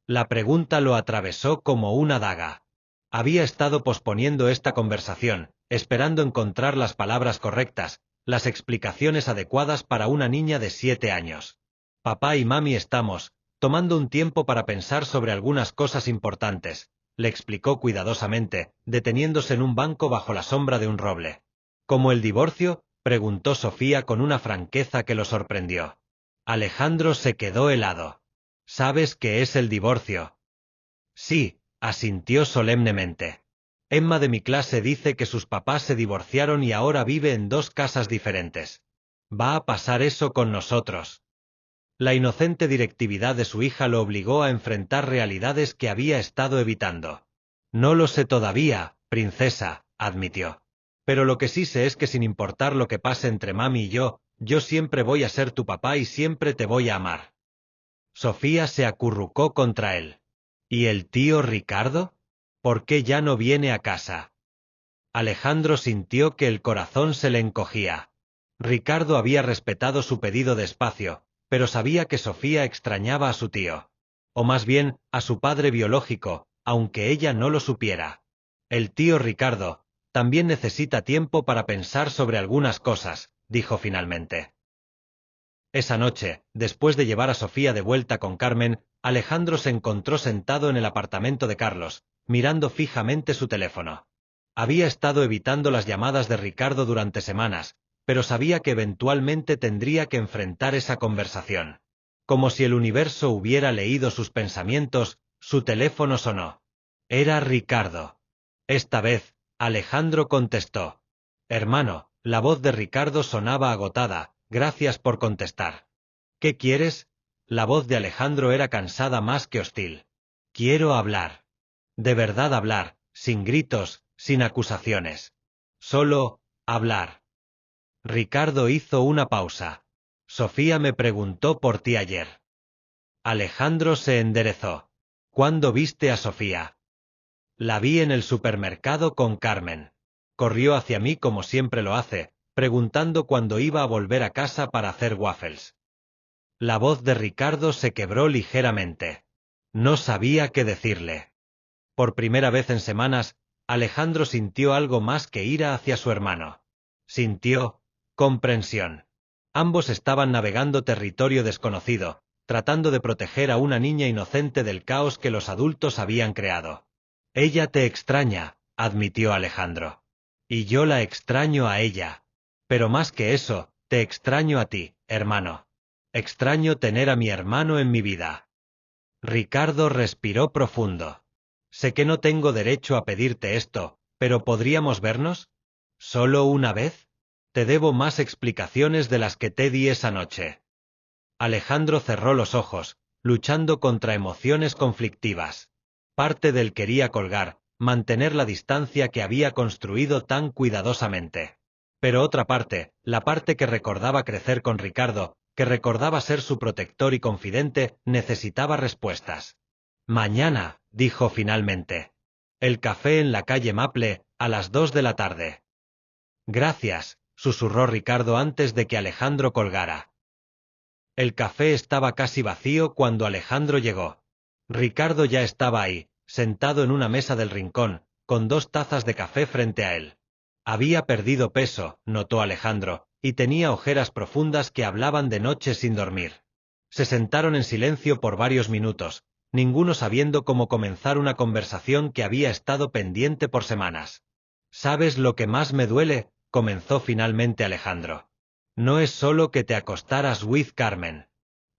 La pregunta lo atravesó como una daga. Había estado posponiendo esta conversación, esperando encontrar las palabras correctas, las explicaciones adecuadas para una niña de 7 años. Papá y mami estamos tomando un tiempo para pensar sobre algunas cosas importantes, le explicó cuidadosamente, deteniéndose en un banco bajo la sombra de un roble. ¿Como el divorcio?, preguntó Sofía con una franqueza que lo sorprendió. Alejandro se quedó helado. ¿Sabes qué es el divorcio? Sí, asintió solemnemente. Emma de mi clase dice que sus papás se divorciaron y ahora vive en 2 casas diferentes. Va a pasar eso con nosotros. La inocente directividad de su hija lo obligó a enfrentar realidades que había estado evitando. No lo sé todavía, princesa, admitió. Pero lo que sí sé es que sin importar lo que pase entre mami y yo siempre voy a ser tu papá y siempre te voy a amar. Sofía se acurrucó contra él. ¿Y el tío Ricardo? ¿Por qué ya no viene a casa? Alejandro sintió que el corazón se le encogía. Ricardo había respetado su pedido de espacio, pero sabía que Sofía extrañaba a su tío. O más bien, a su padre biológico, aunque ella no lo supiera. El tío Ricardo también necesita tiempo para pensar sobre algunas cosas, dijo finalmente. Esa noche, después de llevar a Sofía de vuelta con Carmen, Alejandro se encontró sentado en el apartamento de Carlos, mirando fijamente su teléfono. Había estado evitando las llamadas de Ricardo durante semanas, pero sabía que eventualmente tendría que enfrentar esa conversación. Como si el universo hubiera leído sus pensamientos, su teléfono sonó. Era Ricardo. Esta vez, Alejandro contestó. Hermano, la voz de Ricardo sonaba agotada. Gracias por contestar. ¿Qué quieres? La voz de Alejandro era cansada más que hostil. Quiero hablar. De verdad hablar, sin gritos, sin acusaciones. Solo, hablar. Ricardo hizo una pausa. Sofía me preguntó por ti ayer. Alejandro se enderezó. ¿Cuándo viste a Sofía? La vi en el supermercado con Carmen. Corrió hacia mí como siempre lo hace, preguntando cuándo iba a volver a casa para hacer waffles. La voz de Ricardo se quebró ligeramente. No sabía qué decirle. Por primera vez en semanas, Alejandro sintió algo más que ira hacia su hermano. Sintió comprensión. Ambos estaban navegando territorio desconocido, tratando de proteger a una niña inocente del caos que los adultos habían creado. Ella te extraña, admitió Alejandro. Y yo la extraño a ella. Pero más que eso, te extraño a ti, hermano. Extraño tener a mi hermano en mi vida. Ricardo respiró profundo. Sé que no tengo derecho a pedirte esto, pero ¿podríamos vernos? ¿Solo una vez? Te debo más explicaciones de las que te di esa noche. Alejandro cerró los ojos, luchando contra emociones conflictivas. Parte de él quería colgar, mantener la distancia que había construido tan cuidadosamente. Pero otra parte, la parte que recordaba crecer con Ricardo, que recordaba ser su protector y confidente, necesitaba respuestas. Mañana, dijo finalmente. El café en la calle Maple, a las 2 de la tarde. Gracias, susurró Ricardo antes de que Alejandro colgara. El café estaba casi vacío cuando Alejandro llegó. Ricardo ya estaba ahí, sentado en una mesa del rincón, con 2 tazas de café frente a él. Había perdido peso, notó Alejandro, y tenía ojeras profundas que hablaban de noches sin dormir. Se sentaron en silencio por varios minutos, ninguno sabiendo cómo comenzar una conversación que había estado pendiente por semanas. ¿Sabes lo que más me duele?, comenzó finalmente Alejandro. No es solo que te acostaras with Carmen.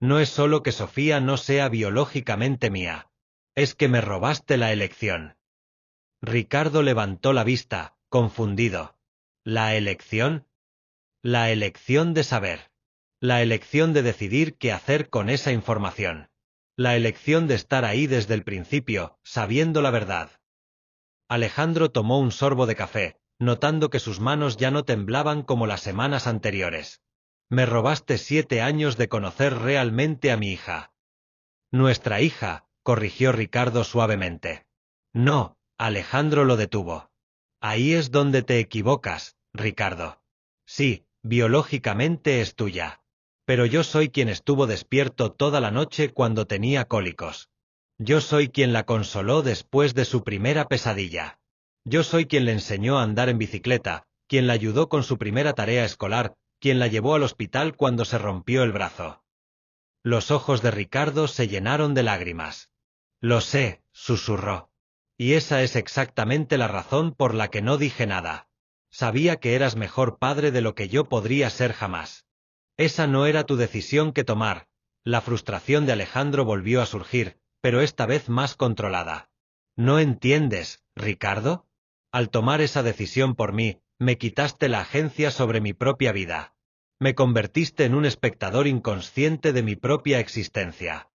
No es solo que Sofía no sea biológicamente mía. Es que me robaste la elección. Ricardo levantó la vista, confundido. ¿La elección? La elección de saber. La elección de decidir qué hacer con esa información. La elección de estar ahí desde el principio, sabiendo la verdad. Alejandro tomó un sorbo de café, notando que sus manos ya no temblaban como las semanas anteriores. Me robaste 7 años de conocer realmente a mi hija. Nuestra hija, corrigió Ricardo suavemente. No, Alejandro lo detuvo. Ahí es donde te equivocas, Ricardo. Sí, biológicamente es tuya. Pero yo soy quien estuvo despierto toda la noche cuando tenía cólicos. Yo soy quien la consoló después de su primera pesadilla. Yo soy quien le enseñó a andar en bicicleta, quien la ayudó con su primera tarea escolar, quien la llevó al hospital cuando se rompió el brazo. Los ojos de Ricardo se llenaron de lágrimas. Lo sé, susurró. Y esa es exactamente la razón por la que no dije nada. Sabía que eras mejor padre de lo que yo podría ser jamás. Esa no era tu decisión que tomar. La frustración de Alejandro volvió a surgir, pero esta vez más controlada. ¿No entiendes, Ricardo? Al tomar esa decisión por mí, me quitaste la agencia sobre mi propia vida. Me convertiste en un espectador inconsciente de mi propia existencia.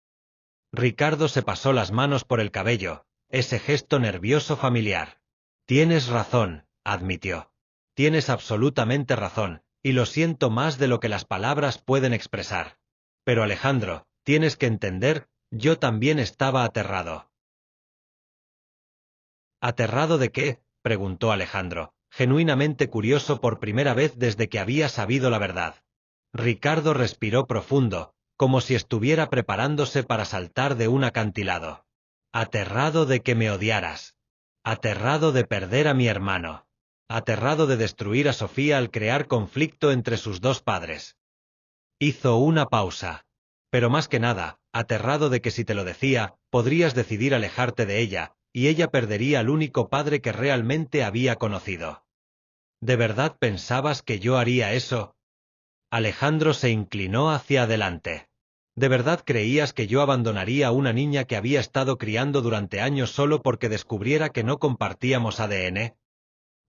Ricardo se pasó las manos por el cabello, ese gesto nervioso familiar. Tienes razón, admitió. Tienes absolutamente razón, y lo siento más de lo que las palabras pueden expresar. Pero Alejandro, tienes que entender, yo también estaba aterrado. ¿Aterrado de qué?, preguntó Alejandro, genuinamente curioso por primera vez desde que había sabido la verdad. Ricardo respiró profundo, como si estuviera preparándose para saltar de un acantilado. Aterrado de que me odiaras. Aterrado de perder a mi hermano. Aterrado de destruir a Sofía al crear conflicto entre sus 2 padres. Hizo una pausa. Pero más que nada, aterrado de que si te lo decía, podrías decidir alejarte de ella, y ella perdería al único padre que realmente había conocido. ¿De verdad pensabas que yo haría eso? Alejandro se inclinó hacia adelante. ¿De verdad creías que yo abandonaría a una niña que había estado criando durante años solo porque descubriera que no compartíamos ADN?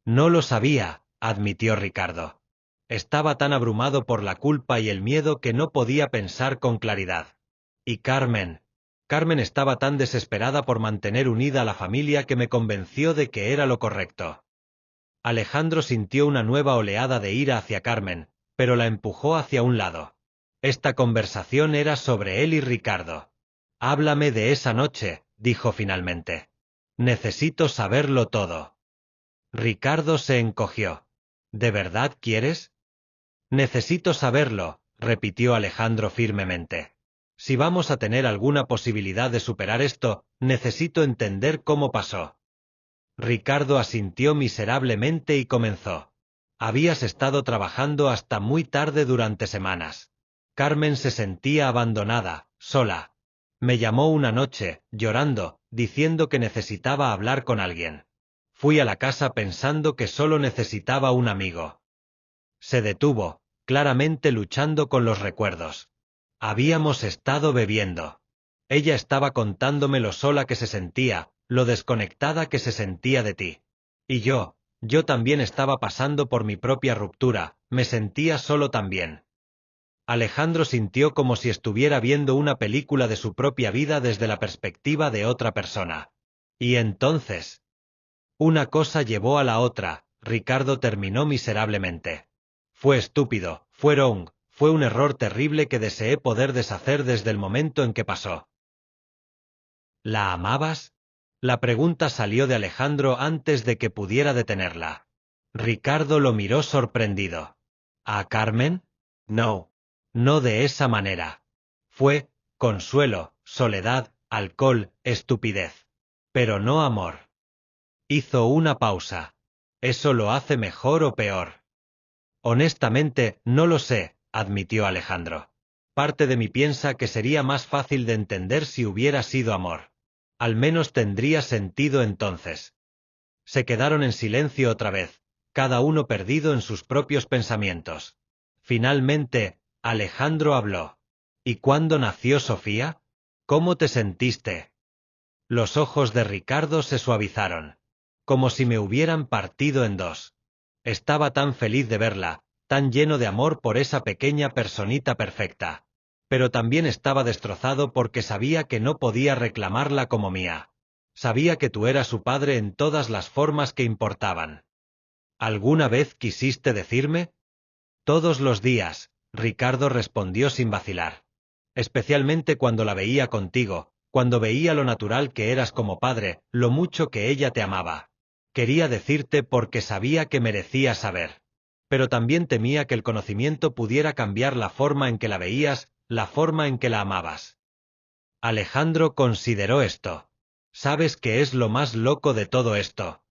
No lo sabía, admitió Ricardo. Estaba tan abrumado por la culpa y el miedo que no podía pensar con claridad. Y Carmen estaba tan desesperada por mantener unida a la familia que me convenció de que era lo correcto. Alejandro sintió una nueva oleada de ira hacia Carmen, pero la empujó hacia un lado. Esta conversación era sobre él y Ricardo. Háblame de esa noche, dijo finalmente. Necesito saberlo todo. Ricardo se encogió. ¿De verdad quieres? Necesito saberlo, repitió Alejandro firmemente. Si vamos a tener alguna posibilidad de superar esto, necesito entender cómo pasó. Ricardo asintió miserablemente y comenzó. Habías estado trabajando hasta muy tarde durante semanas. Carmen se sentía abandonada, sola. Me llamó una noche, llorando, diciendo que necesitaba hablar con alguien. Fui a la casa pensando que solo necesitaba un amigo. Se detuvo, claramente luchando con los recuerdos. Habíamos estado bebiendo. Ella estaba contándome lo sola que se sentía, lo desconectada que se sentía de ti. Y yo también estaba pasando por mi propia ruptura, me sentía solo también. Alejandro sintió como si estuviera viendo una película de su propia vida desde la perspectiva de otra persona. Y entonces, una cosa llevó a la otra, Ricardo terminó miserablemente. Fue estúpido, fue wrong, fue un error terrible que deseé poder deshacer desde el momento en que pasó. ¿La amabas? La pregunta salió de Alejandro antes de que pudiera detenerla. Ricardo lo miró sorprendido. ¿A Carmen? No. No de esa manera. Fue consuelo, soledad, alcohol, estupidez. Pero no amor. Hizo una pausa. ¿Eso lo hace mejor o peor? Honestamente, no lo sé, admitió Alejandro. Parte de mí piensa que sería más fácil de entender si hubiera sido amor. Al menos tendría sentido entonces. Se quedaron en silencio otra vez, cada uno perdido en sus propios pensamientos. Finalmente, Alejandro habló. ¿Y cuándo nació Sofía? ¿Cómo te sentiste? Los ojos de Ricardo se suavizaron. Como si me hubieran partido en dos. Estaba tan feliz de verla, tan lleno de amor por esa pequeña personita perfecta. Pero también estaba destrozado porque sabía que no podía reclamarla como mía. Sabía que tú eras su padre en todas las formas que importaban. ¿Alguna vez quisiste decirme? Todos los días, Ricardo respondió sin vacilar. Especialmente cuando la veía contigo, cuando veía lo natural que eras como padre, lo mucho que ella te amaba. Quería decirte porque sabía que merecía saber. Pero también temía que el conocimiento pudiera cambiar la forma en que la veías, la forma en que la amabas. Alejandro consideró esto. ¿Sabes qué es lo más loco de todo esto?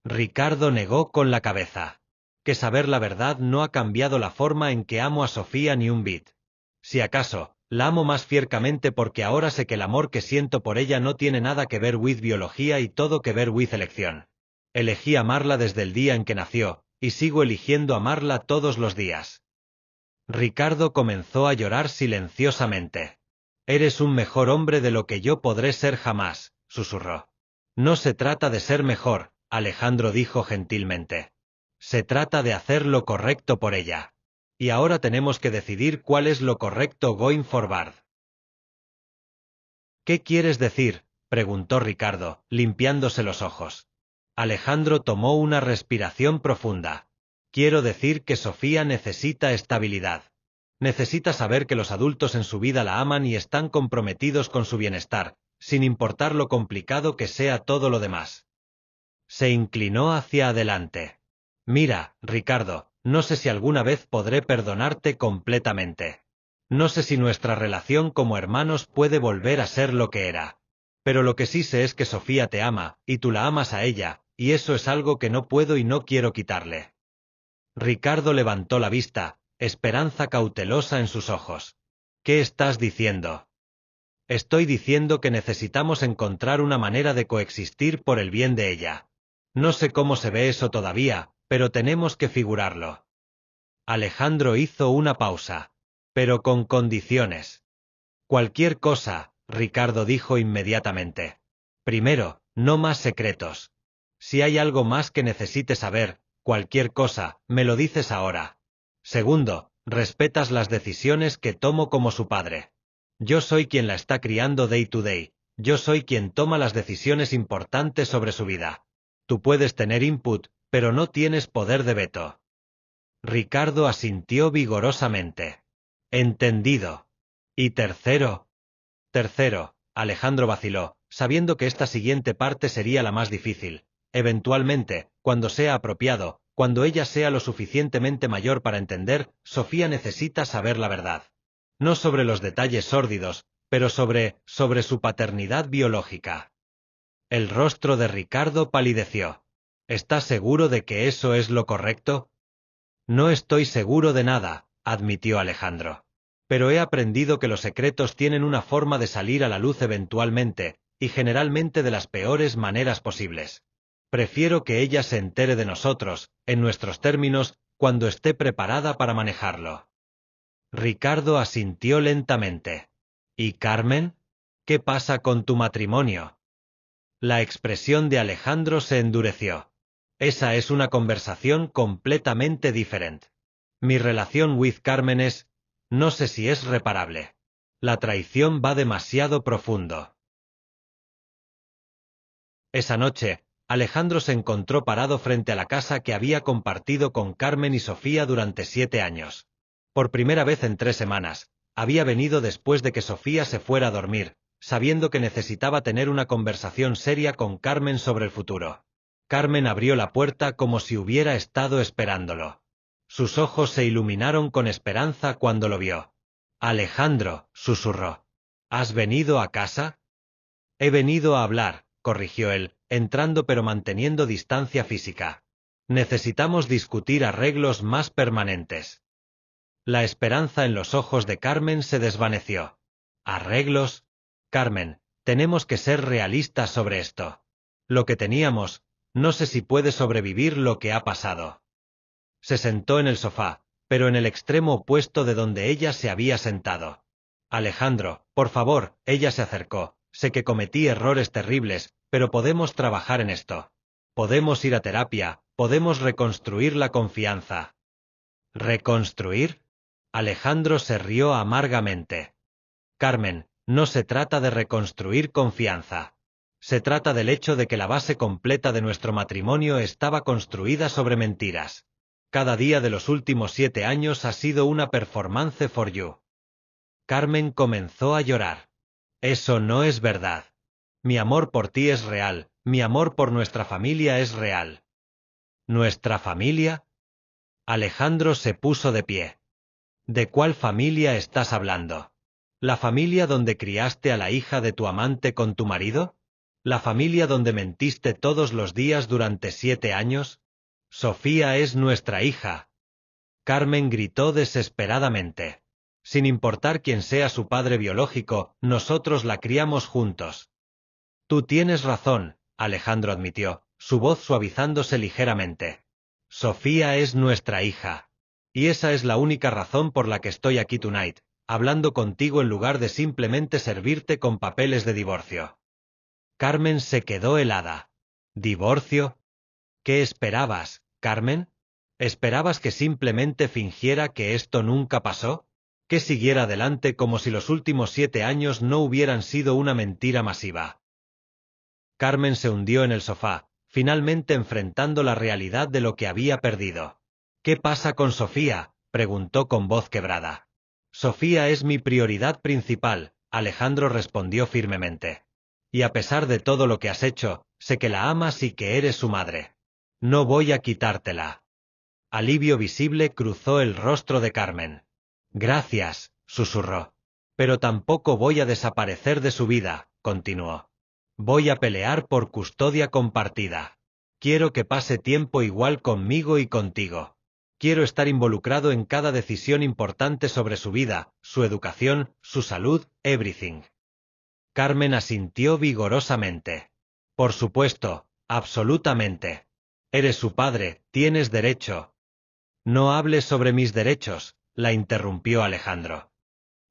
Ricardo negó con la cabeza. Que saber la verdad no ha cambiado la forma en que amo a Sofía ni un bit. Si acaso, la amo más fieramente porque ahora sé que el amor que siento por ella no tiene nada que ver with biología y todo que ver with elección. Elegí amarla desde el día en que nació, y sigo eligiendo amarla todos los días. Ricardo comenzó a llorar silenciosamente. Eres un mejor hombre de lo que yo podré ser jamás, susurró. No se trata de ser mejor, Alejandro dijo gentilmente. Se trata de hacer lo correcto por ella. Y ahora tenemos que decidir cuál es lo correcto going forward. ¿Qué quieres decir? Preguntó Ricardo, limpiándose los ojos. Alejandro tomó una respiración profunda. Quiero decir que Sofía necesita estabilidad. Necesita saber que los adultos en su vida la aman y están comprometidos con su bienestar, sin importar lo complicado que sea todo lo demás. Se inclinó hacia adelante. Mira, Ricardo, no sé si alguna vez podré perdonarte completamente. No sé si nuestra relación como hermanos puede volver a ser lo que era. Pero lo que sí sé es que Sofía te ama, y tú la amas a ella, y eso es algo que no puedo y no quiero quitarle. Ricardo levantó la vista, esperanza cautelosa en sus ojos. ¿Qué estás diciendo? Estoy diciendo que necesitamos encontrar una manera de coexistir por el bien de ella. No sé cómo se ve eso todavía, pero tenemos que figurarlo. Alejandro hizo una pausa. Pero con condiciones. Cualquier cosa, Ricardo dijo inmediatamente. Primero, no más secretos. Si hay algo más que necesite saber, cualquier cosa, me lo dices ahora. Segundo, respetas las decisiones que tomo como su padre. Yo soy quien la está criando day to day, yo soy quien toma las decisiones importantes sobre su vida. Tú puedes tener input, pero no tienes poder de veto. Ricardo asintió vigorosamente. Entendido. Y tercero. Tercero, Alejandro vaciló, sabiendo que esta siguiente parte sería la más difícil. Eventualmente, cuando sea apropiado, cuando ella sea lo suficientemente mayor para entender, Sofía necesita saber la verdad. No sobre los detalles sórdidos, pero sobre su paternidad biológica. El rostro de Ricardo palideció. ¿Estás seguro de que eso es lo correcto? No estoy seguro de nada, admitió Alejandro. Pero he aprendido que los secretos tienen una forma de salir a la luz eventualmente, y generalmente de las peores maneras posibles. Prefiero que ella se entere de nosotros, en nuestros términos, cuando esté preparada para manejarlo. Ricardo asintió lentamente. ¿Y Carmen? ¿Qué pasa con tu matrimonio? La expresión de Alejandro se endureció. Esa es una conversación completamente diferente. Mi relación with Carmen es No sé si es reparable. La traición va demasiado profundo. Esa noche, Alejandro se encontró parado frente a la casa que había compartido con Carmen y Sofía durante 7 años. Por primera vez en 3 semanas, había venido después de que Sofía se fuera a dormir, sabiendo que necesitaba tener una conversación seria con Carmen sobre el futuro. Carmen abrió la puerta como si hubiera estado esperándolo. Sus ojos se iluminaron con esperanza cuando lo vio. Alejandro, susurró. ¿Has venido a casa? He venido a hablar, corrigió él, entrando pero manteniendo distancia física. Necesitamos discutir arreglos más permanentes. La esperanza en los ojos de Carmen se desvaneció. ¿Arreglos? Carmen, tenemos que ser realistas sobre esto. Lo que teníamos, no sé si puede sobrevivir lo que ha pasado. Se sentó en el sofá, pero en el extremo opuesto de donde ella se había sentado. Alejandro, por favor, ella se acercó. Sé que cometí errores terribles, pero podemos trabajar en esto. Podemos ir a terapia, podemos reconstruir la confianza. ¿Reconstruir? Alejandro se rió amargamente. Carmen, no se trata de reconstruir confianza. Se trata del hecho de que la base completa de nuestro matrimonio estaba construida sobre mentiras. Cada día de los últimos 7 años ha sido una performance for you. Carmen comenzó a llorar. Eso no es verdad. Mi amor por ti es real, mi amor por nuestra familia es real. ¿Nuestra familia? Alejandro se puso de pie. ¿De cuál familia estás hablando? ¿La familia donde criaste a la hija de tu amante con tu marido? ¿La familia donde mentiste todos los días durante 7 años? Sofía es nuestra hija. Carmen gritó desesperadamente. Sin importar quién sea su padre biológico, nosotros la criamos juntos. Tú tienes razón, Alejandro admitió, su voz suavizándose ligeramente. Sofía es nuestra hija. Y esa es la única razón por la que estoy aquí tonight, hablando contigo en lugar de simplemente servirte con papeles de divorcio. Carmen se quedó helada. ¿Divorcio? ¿Qué esperabas, Carmen? ¿Esperabas que simplemente fingiera que esto nunca pasó? ¿Que siguiera adelante como si los últimos 7 años no hubieran sido una mentira masiva? Carmen se hundió en el sofá, finalmente enfrentando la realidad de lo que había perdido. ¿Qué pasa con Sofía?, preguntó con voz quebrada. Sofía es mi prioridad principal, Alejandro respondió firmemente. Y a pesar de todo lo que has hecho, sé que la amas y que eres su madre. No voy a quitártela. Alivio visible cruzó el rostro de Carmen. Gracias, susurró. Pero tampoco voy a desaparecer de su vida, continuó. Voy a pelear por custodia compartida. Quiero que pase tiempo igual conmigo y contigo. Quiero estar involucrado en cada decisión importante sobre su vida, su educación, su salud, everything. Carmen asintió vigorosamente. Por supuesto, absolutamente. Eres su padre, tienes derecho. No hables sobre mis derechos, la interrumpió Alejandro.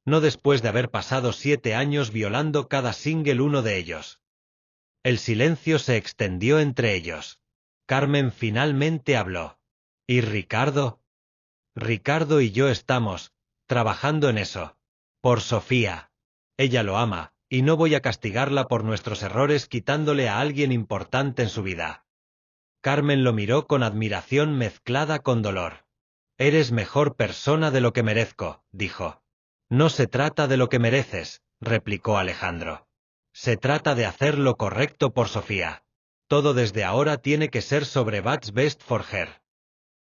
No después de haber pasado 7 años violando cada single uno de ellos. El silencio se extendió entre ellos. Carmen finalmente habló. ¿Y Ricardo? Ricardo y yo estamos trabajando en eso. Por Sofía. Ella lo ama, y no voy a castigarla por nuestros errores quitándole a alguien importante en su vida. Carmen lo miró con admiración mezclada con dolor. Eres mejor persona de lo que merezco, dijo. No se trata de lo que mereces, replicó Alejandro. Se trata de hacer lo correcto por Sofía. Todo desde ahora tiene que ser sobre what's best for her.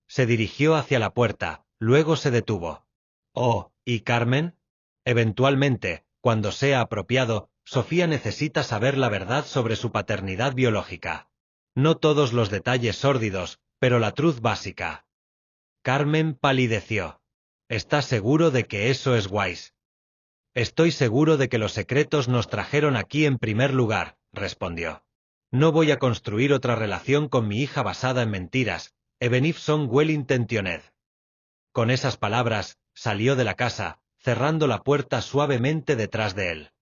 Se dirigió hacia la puerta, luego se detuvo. Oh, ¿y Carmen? Eventualmente, cuando sea apropiado, Sofía necesita saber la verdad sobre su paternidad biológica. No todos los detalles sórdidos, pero la truz básica. Carmen palideció. ¿Estás seguro de que eso es wise? Estoy seguro de que los secretos nos trajeron aquí en primer lugar, respondió. No voy a construir otra relación con mi hija basada en mentiras, even if son well intentioned. Con esas palabras, salió de la casa, cerrando la puerta suavemente detrás de él.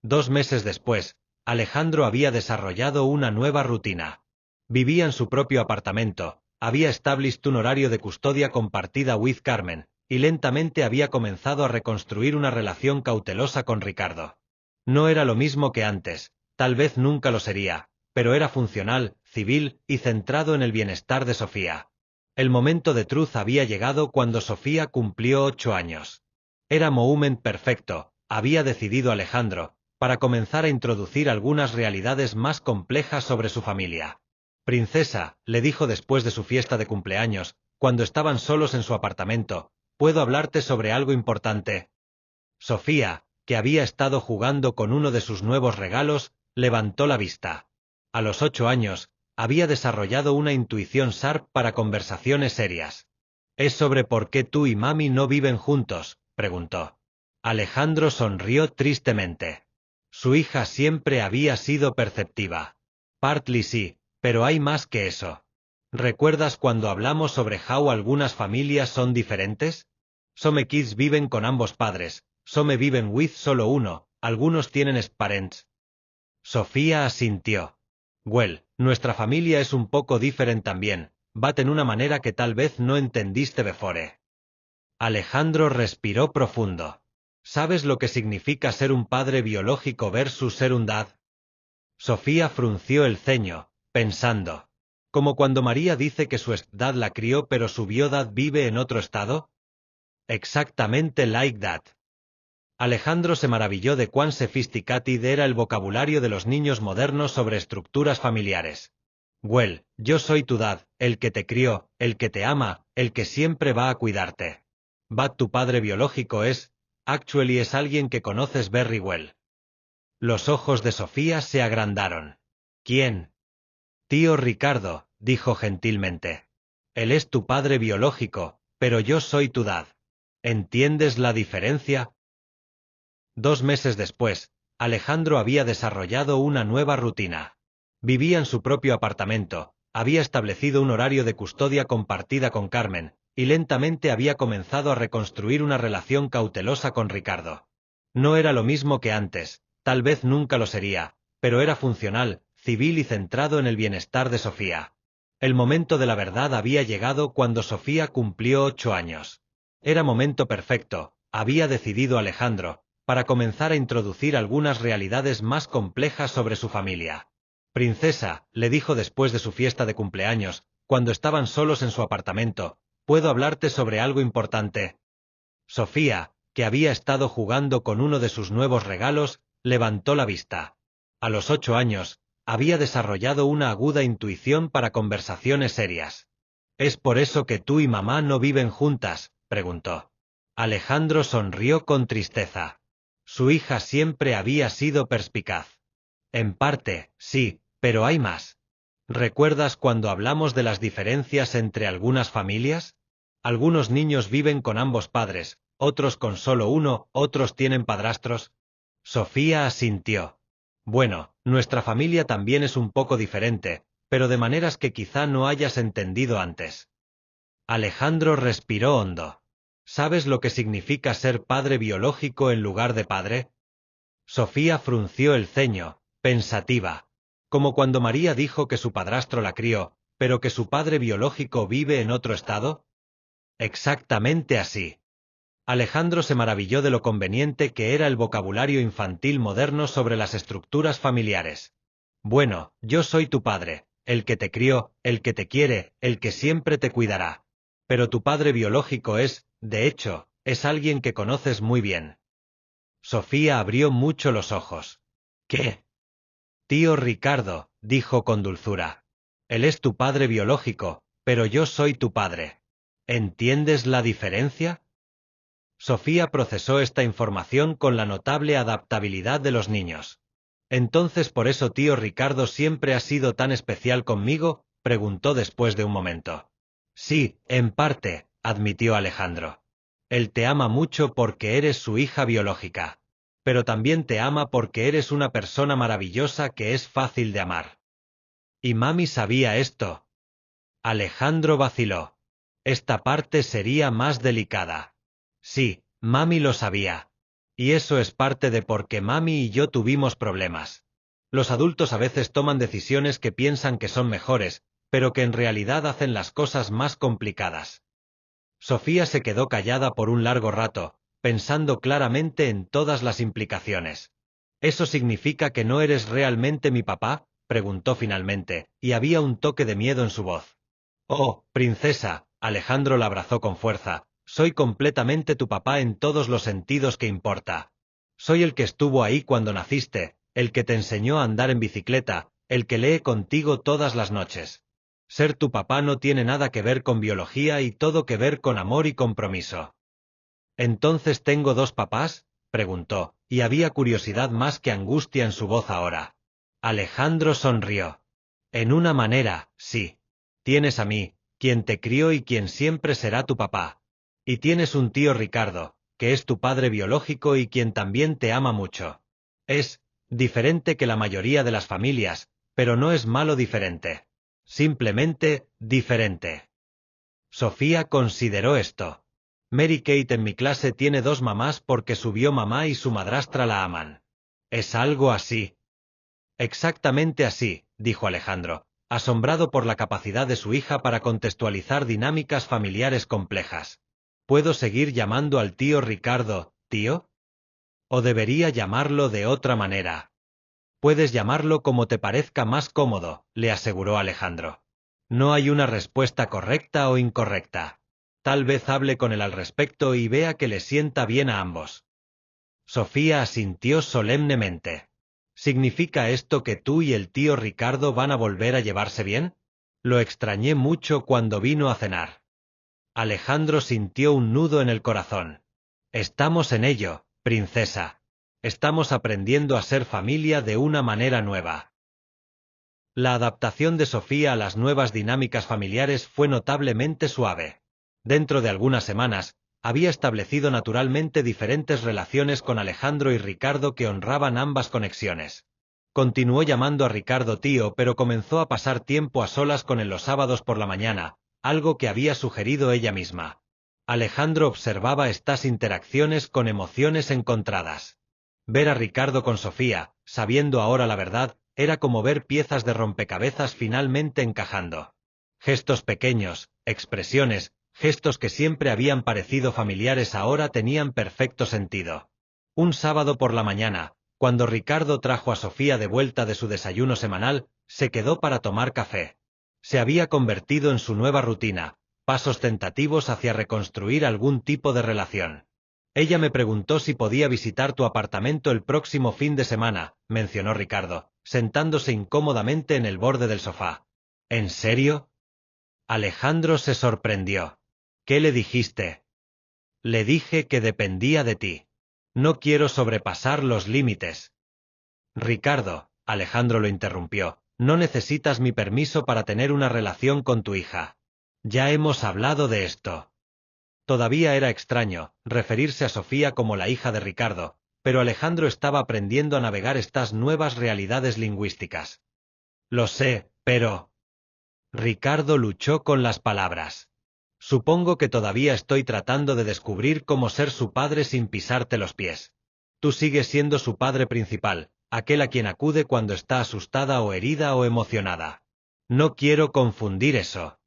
2 meses después, Alejandro había desarrollado una nueva rutina. Vivía en su propio apartamento, había establecido un horario de custodia compartida with Carmen, y lentamente había comenzado a reconstruir una relación cautelosa con Ricardo. No era lo mismo que antes, tal vez nunca lo sería, pero era funcional, civil y centrado en el bienestar de Sofía. El momento de truth había llegado cuando Sofía cumplió 8 años. Era moment perfecto, había decidido Alejandro, para comenzar a introducir algunas realidades más complejas sobre su familia. Princesa, le dijo después de su fiesta de cumpleaños, cuando estaban solos en su apartamento, ¿puedo hablarte sobre algo importante? Sofía, que había estado jugando con uno de sus nuevos regalos, levantó la vista. A los 8 años, había desarrollado una intuición sharp para conversaciones serias. ¿Es sobre por qué tú y mami no viven juntos?, preguntó. Alejandro sonrió tristemente. Su hija siempre había sido perceptiva. Partly sí, pero hay más que eso. ¿Recuerdas cuando hablamos sobre how algunas familias son diferentes? Some kids viven con ambos padres, some viven with solo uno, algunos tienen parents. Sofía asintió. Well, nuestra familia es un poco diferente también, but en una manera que tal vez no entendiste before. Alejandro respiró profundo. ¿Sabes lo que significa ser un padre biológico versus ser un dad? Sofía frunció el ceño, pensando. ¿Como cuando María dice que su dad la crió pero su biodad vive en otro estado? Exactamente like that. Alejandro se maravilló de cuán sophisticated era el vocabulario de los niños modernos sobre estructuras familiares. Well, yo soy tu dad, el que te crió, el que te ama, el que siempre va a cuidarte. But tu padre biológico actually es alguien que conoces very well. Los ojos de Sofía se agrandaron. ¿Quién? Tío Ricardo, dijo gentilmente. Él es tu padre biológico, pero yo soy tu dad. ¿Entiendes la diferencia? 2 meses después, Alejandro había desarrollado una nueva rutina. Vivía en su propio apartamento, había establecido un horario de custodia compartida con Carmen, y lentamente había comenzado a reconstruir una relación cautelosa con Ricardo. No era lo mismo que antes, tal vez nunca lo sería, pero era funcional, civil y centrado en el bienestar de Sofía. El momento de la verdad había llegado cuando Sofía cumplió 8 años. Era momento perfecto, había decidido Alejandro, para comenzar a introducir algunas realidades más complejas sobre su familia. Princesa, le dijo después de su fiesta de cumpleaños, cuando estaban solos en su apartamento, ¿puedo hablarte sobre algo importante? Sofía, que había estado jugando con uno de sus nuevos regalos, levantó la vista. A los 8 años, había desarrollado una aguda intuición para conversaciones serias. ¿Es por eso que tú y mamá no viven juntas?, preguntó. Alejandro sonrió con tristeza. Su hija siempre había sido perspicaz. En parte, sí, pero hay más. ¿Recuerdas cuando hablamos de las diferencias entre algunas familias? Algunos niños viven con ambos padres, otros con solo uno, otros tienen padrastros. Sofía asintió. Bueno, nuestra familia también es un poco diferente, pero de maneras que quizá no hayas entendido antes. Alejandro respiró hondo. ¿Sabes lo que significa ser padre biológico en lugar de padre? Sofía frunció el ceño, pensativa. Como cuando María dijo que su padrastro la crió, pero que su padre biológico vive en otro estado. Exactamente así. Alejandro se maravilló de lo conveniente que era el vocabulario infantil moderno sobre las estructuras familiares. Bueno, yo soy tu padre, el que te crió, el que te quiere, el que siempre te cuidará. Pero tu padre biológico de hecho, es alguien que conoces muy bien. Sofía abrió mucho los ojos. ¿Qué? Tío Ricardo, dijo con dulzura. Él es tu padre biológico, pero yo soy tu padre. ¿Entiendes la diferencia? Sofía procesó esta información con la notable adaptabilidad de los niños. ¿Entonces por eso tío Ricardo siempre ha sido tan especial conmigo?, preguntó después de un momento. Sí, en parte, admitió Alejandro. Él te ama mucho porque eres su hija biológica. Pero también te ama porque eres una persona maravillosa que es fácil de amar. ¿Y mami sabía esto? Alejandro vaciló. Esta parte sería más delicada. Sí, mami lo sabía. Y eso es parte de por qué mami y yo tuvimos problemas. Los adultos a veces toman decisiones que piensan que son mejores, pero que en realidad hacen las cosas más complicadas. Sofía se quedó callada por un largo rato, pensando claramente en todas las implicaciones. ¿Eso significa que no eres realmente mi papá?, preguntó finalmente, y había un toque de miedo en su voz. Oh, princesa, Alejandro la abrazó con fuerza, soy completamente tu papá en todos los sentidos que importa. Soy el que estuvo ahí cuando naciste, el que te enseñó a andar en bicicleta, el que lee contigo todas las noches. Ser tu papá no tiene nada que ver con biología y todo que ver con amor y compromiso. ¿Entonces tengo dos papás?, preguntó, y había curiosidad más que angustia en su voz ahora. Alejandro sonrió. En una manera, sí. Tienes a mí, quien te crió y quien siempre será tu papá. Y tienes un tío Ricardo, que es tu padre biológico y quien también te ama mucho. Es diferente que la mayoría de las familias, pero no es malo diferente. Simplemente diferente. Sofía consideró esto. Mary Kate en mi clase tiene dos mamás porque su biomamá y su madrastra la aman. ¿Es algo así? Exactamente así, dijo Alejandro, asombrado por la capacidad de su hija para contextualizar dinámicas familiares complejas. ¿Puedo seguir llamando al tío Ricardo, tío? ¿O debería llamarlo de otra manera? Puedes llamarlo como te parezca más cómodo, le aseguró Alejandro. No hay una respuesta correcta o incorrecta. Tal vez hable con él al respecto y vea que le sienta bien a ambos. Sofía asintió solemnemente. ¿Significa esto que tú y el tío Ricardo van a volver a llevarse bien? Lo extrañé mucho cuando vino a cenar. Alejandro sintió un nudo en el corazón. Estamos en ello, princesa. Estamos aprendiendo a ser familia de una manera nueva. La adaptación de Sofía a las nuevas dinámicas familiares fue notablemente suave. Dentro de algunas semanas, había establecido naturalmente diferentes relaciones con Alejandro y Ricardo que honraban ambas conexiones. Continuó llamando a Ricardo tío, pero comenzó a pasar tiempo a solas con él los sábados por la mañana, algo que había sugerido ella misma. Alejandro observaba estas interacciones con emociones encontradas. Ver a Ricardo con Sofía, sabiendo ahora la verdad, era como ver piezas de rompecabezas finalmente encajando. Gestos pequeños, expresiones, gestos que siempre habían parecido familiares ahora tenían perfecto sentido. Un sábado por la mañana, cuando Ricardo trajo a Sofía de vuelta de su desayuno semanal, se quedó para tomar café. Se había convertido en su nueva rutina, pasos tentativos hacia reconstruir algún tipo de relación. Ella me preguntó si podía visitar tu apartamento el próximo fin de semana, mencionó Ricardo, sentándose incómodamente en el borde del sofá. ¿En serio? Alejandro se sorprendió. ¿Qué le dijiste? Le dije que dependía de ti. No quiero sobrepasar los límites. Ricardo, Alejandro lo interrumpió, no necesitas mi permiso para tener una relación con tu hija. Ya hemos hablado de esto. Todavía era extraño referirse a Sofía como la hija de Ricardo, pero Alejandro estaba aprendiendo a navegar estas nuevas realidades lingüísticas. Lo sé, pero... Ricardo luchó con las palabras. Supongo que todavía estoy tratando de descubrir cómo ser su padre sin pisarte los pies. Tú sigues siendo su padre principal, aquel a quien acude cuando está asustada o herida o emocionada. No quiero confundir eso.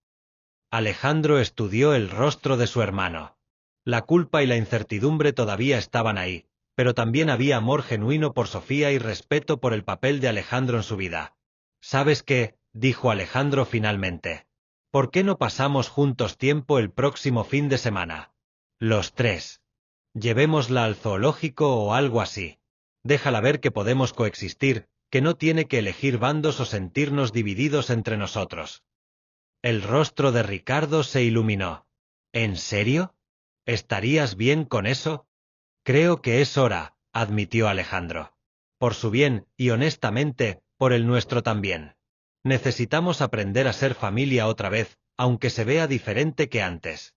Alejandro estudió el rostro de su hermano. La culpa y la incertidumbre todavía estaban ahí, pero también había amor genuino por Sofía y respeto por el papel de Alejandro en su vida. ¿Sabes qué?, dijo Alejandro finalmente. ¿Por qué no pasamos juntos tiempo el próximo fin de semana? Los tres. Llevémosla al zoológico o algo así. Déjala ver que podemos coexistir, que no tiene que elegir bandos o sentirnos divididos entre nosotros. El rostro de Ricardo se iluminó. ¿En serio? ¿Estarías bien con eso? Creo que es hora, admitió Alejandro. Por su bien, y honestamente, por el nuestro también. Necesitamos aprender a ser familia otra vez, aunque se vea diferente que antes.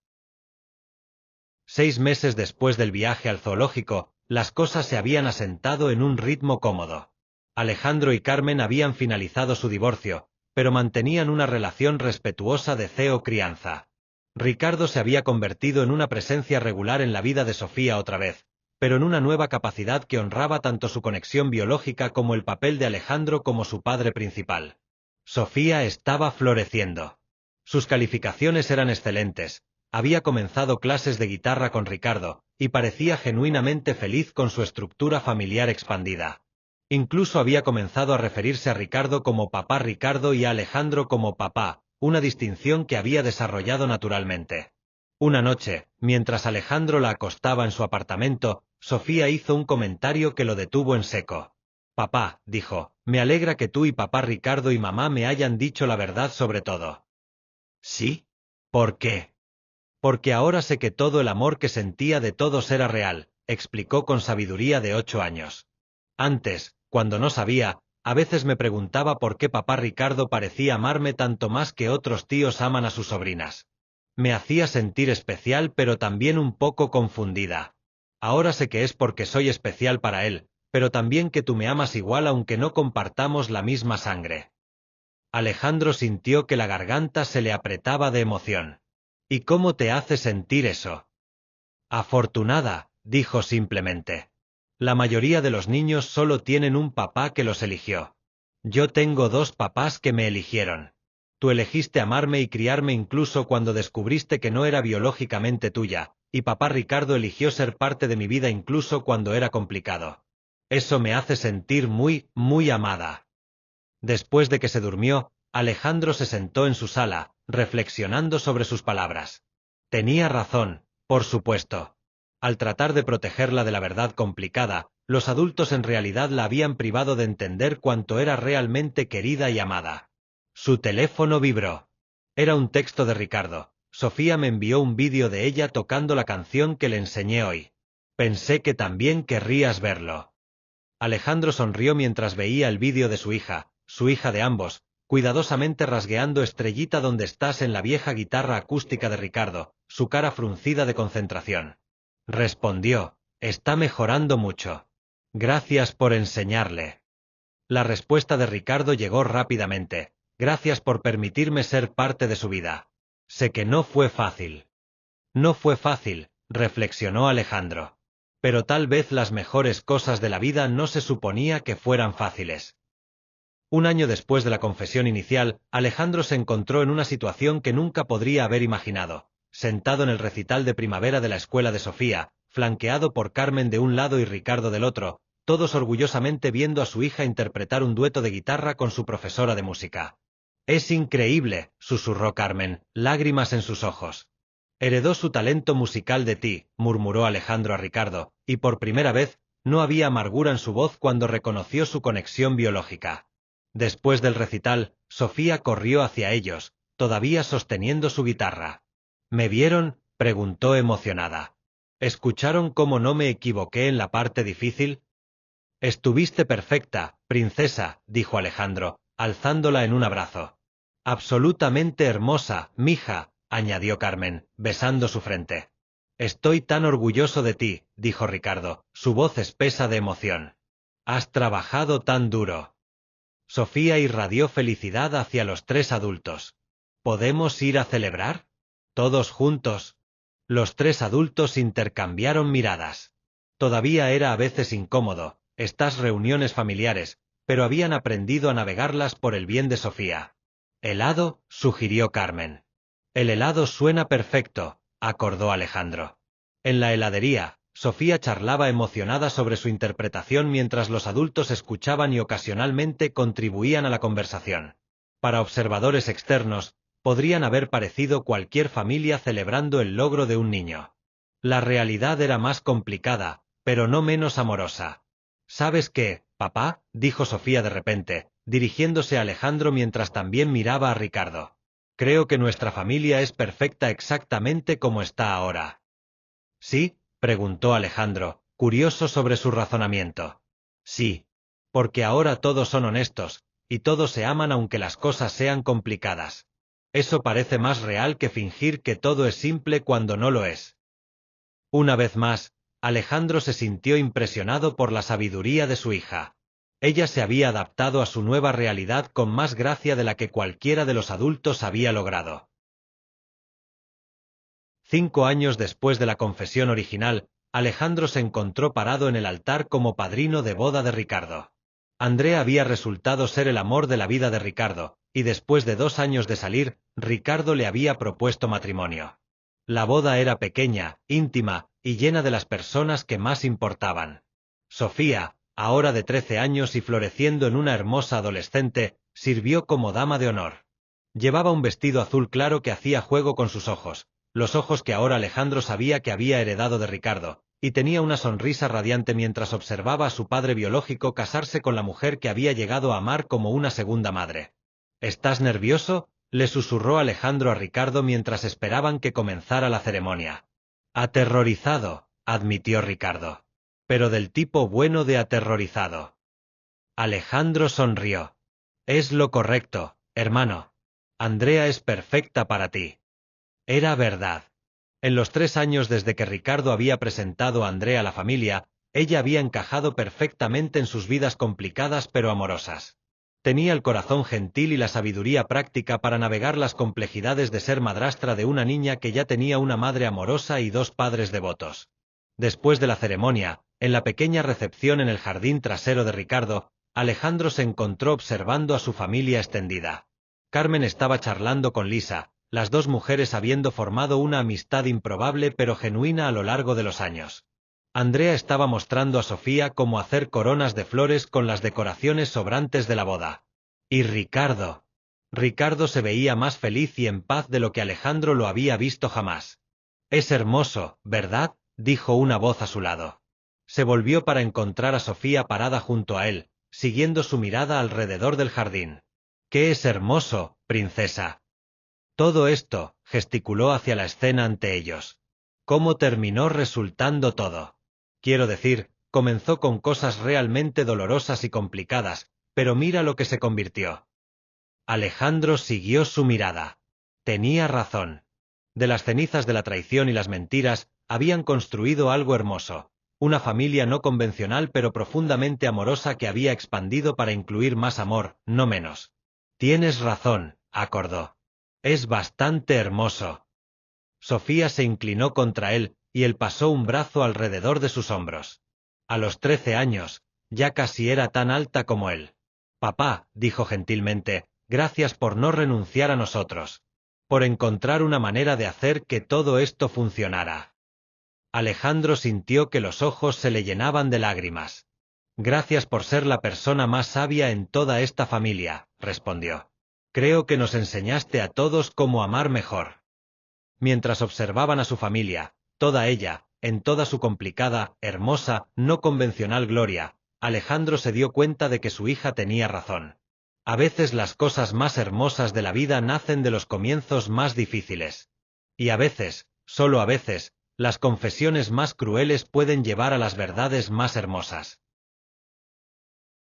6 meses después del viaje al zoológico, las cosas se habían asentado en un ritmo cómodo. Alejandro y Carmen habían finalizado su divorcio, pero mantenían una relación respetuosa de crianza. Ricardo se había convertido en una presencia regular en la vida de Sofía otra vez, pero en una nueva capacidad que honraba tanto su conexión biológica como el papel de Alejandro como su padre principal. Sofía estaba floreciendo. Sus calificaciones eran excelentes, Había comenzado clases de guitarra con Ricardo, y parecía genuinamente feliz con su estructura familiar expandida. Incluso había comenzado a referirse a Ricardo como papá Ricardo y a Alejandro como papá, una distinción que había desarrollado naturalmente. Una noche, mientras Alejandro la acostaba en su apartamento, Sofía hizo un comentario que lo detuvo en seco. Papá, dijo, me alegra que tú y papá Ricardo y mamá me hayan dicho la verdad sobre todo. ¿Sí? ¿Por qué? Porque ahora sé que todo el amor que sentía de todos era real, explicó con sabiduría de 8 años. Antes, cuando no sabía, a veces me preguntaba por qué papá Ricardo parecía amarme tanto más que otros tíos aman a sus sobrinas. Me hacía sentir especial pero también un poco confundida. Ahora sé que es porque soy especial para él, pero también que tú me amas igual aunque no compartamos la misma sangre. Alejandro sintió que la garganta se le apretaba de emoción. ¿Y cómo te hace sentir eso? Afortunada, dijo simplemente. La mayoría de los niños solo tienen un papá que los eligió. Yo tengo 2 papás que me eligieron. Tú elegiste amarme y criarme incluso cuando descubriste que no era biológicamente tuya, y papá Ricardo eligió ser parte de mi vida incluso cuando era complicado. Eso me hace sentir muy, muy amada. Después de que se durmió, Alejandro se sentó en su sala, reflexionando sobre sus palabras. Tenía razón, por supuesto. Al tratar de protegerla de la verdad complicada, los adultos en realidad la habían privado de entender cuánto era realmente querida y amada. Su teléfono vibró. Era un texto de Ricardo. Sofía me envió un vídeo de ella tocando la canción que le enseñé hoy. Pensé que también querrías verlo. Alejandro sonrió mientras veía el vídeo de su hija de ambos, cuidadosamente rasgueando Estrellita donde estás en la vieja guitarra acústica de Ricardo, su cara fruncida de concentración. Respondió, está mejorando mucho. Gracias por enseñarle. La respuesta de Ricardo llegó rápidamente. Gracias por permitirme ser parte de su vida. Sé que no fue fácil. No fue fácil, reflexionó Alejandro. Pero tal vez las mejores cosas de la vida no se suponía que fueran fáciles. Un año después de la confesión inicial, Alejandro se encontró en una situación que nunca podría haber imaginado. Sentado en el recital de primavera de la escuela de Sofía, flanqueado por Carmen de un lado y Ricardo del otro, todos orgullosamente viendo a su hija interpretar un dueto de guitarra con su profesora de música. Es increíble, susurró Carmen, lágrimas en sus ojos. Heredó su talento musical de ti, murmuró Alejandro a Ricardo, y por primera vez, no había amargura en su voz cuando reconoció su conexión biológica. Después del recital, Sofía corrió hacia ellos, todavía sosteniendo su guitarra. ¿Me vieron?, preguntó emocionada. ¿Escucharon cómo no me equivoqué en la parte difícil? Estuviste perfecta, princesa, dijo Alejandro, alzándola en un abrazo. Absolutamente hermosa, mija, añadió Carmen, besando su frente. Estoy tan orgulloso de ti, dijo Ricardo, su voz espesa de emoción. Has trabajado tan duro. Sofía irradió felicidad hacia los 3 adultos. ¿Podemos ir a celebrar? Todos juntos. Los 3 adultos intercambiaron miradas. Todavía era a veces incómodo, estas reuniones familiares, pero habían aprendido a navegarlas por el bien de Sofía. ¿Helado?, sugirió Carmen. El helado suena perfecto, acordó Alejandro. En la heladería, Sofía charlaba emocionada sobre su interpretación mientras los adultos escuchaban y ocasionalmente contribuían a la conversación. Para observadores externos, podrían haber parecido cualquier familia celebrando el logro de un niño. La realidad era más complicada, pero no menos amorosa. ¿Sabes qué, papá?, dijo Sofía de repente, dirigiéndose a Alejandro mientras también miraba a Ricardo. Creo que nuestra familia es perfecta exactamente como está ahora. ¿Sí?, preguntó Alejandro, curioso sobre su razonamiento. Sí. Porque ahora todos son honestos, y todos se aman aunque las cosas sean complicadas. Eso parece más real que fingir que todo es simple cuando no lo es. Una vez más, Alejandro se sintió impresionado por la sabiduría de su hija. Ella se había adaptado a su nueva realidad con más gracia de la que cualquiera de los adultos había logrado. 5 años después de la confesión original, Alejandro se encontró parado en el altar como padrino de boda de Ricardo. Andrea había resultado ser el amor de la vida de Ricardo, y después de 2 años de salir, Ricardo le había propuesto matrimonio. La boda era pequeña, íntima, y llena de las personas que más importaban. Sofía, ahora de 13 años y floreciendo en una hermosa adolescente, sirvió como dama de honor. Llevaba un vestido azul claro que hacía juego con sus ojos, los ojos que ahora Alejandro sabía que había heredado de Ricardo, y tenía una sonrisa radiante mientras observaba a su padre biológico casarse con la mujer que había llegado a amar como una segunda madre. ¿Estás nervioso?, le susurró Alejandro a Ricardo mientras esperaban que comenzara la ceremonia. Aterrorizado, admitió Ricardo. Pero del tipo bueno de aterrorizado. Alejandro sonrió. Es lo correcto, hermano. Andrea es perfecta para ti. Era verdad. En los 3 años desde que Ricardo había presentado a Andrea a la familia, ella había encajado perfectamente en sus vidas complicadas pero amorosas. Tenía el corazón gentil y la sabiduría práctica para navegar las complejidades de ser madrastra de una niña que ya tenía una madre amorosa y 2 padres devotos. Después de la ceremonia, en la pequeña recepción en el jardín trasero de Ricardo, Alejandro se encontró observando a su familia extendida. Carmen estaba charlando con Lisa, las 2 mujeres habiendo formado una amistad improbable pero genuina a lo largo de los años. Andrea estaba mostrando a Sofía cómo hacer coronas de flores con las decoraciones sobrantes de la boda. Y Ricardo. Ricardo se veía más feliz y en paz de lo que Alejandro lo había visto jamás. Es hermoso, ¿verdad?, dijo una voz a su lado. Se volvió para encontrar a Sofía parada junto a él, siguiendo su mirada alrededor del jardín. ¿Qué es hermoso, princesa? Todo esto, gesticuló hacia la escena ante ellos. ¿Cómo terminó resultando todo? Quiero decir, comenzó con cosas realmente dolorosas y complicadas, pero mira lo que se convirtió. Alejandro siguió su mirada. Tenía razón. De las cenizas de la traición y las mentiras, habían construido algo hermoso. Una familia no convencional pero profundamente amorosa que había expandido para incluir más amor, no menos. Tienes razón, acordó. Es bastante hermoso. Sofía se inclinó contra él, y él pasó un brazo alrededor de sus hombros. A los 13 años, ya casi era tan alta como él. Papá, dijo gentilmente, gracias por no renunciar a nosotros. Por encontrar una manera de hacer que todo esto funcionara. Alejandro sintió que los ojos se le llenaban de lágrimas. Gracias por ser la persona más sabia en toda esta familia, respondió. Creo que nos enseñaste a todos cómo amar mejor. Mientras observaban a su familia, toda ella, en toda su complicada, hermosa, no convencional gloria, Alejandro se dio cuenta de que su hija tenía razón. A veces las cosas más hermosas de la vida nacen de los comienzos más difíciles. Y a veces, solo a veces, las confesiones más crueles pueden llevar a las verdades más hermosas.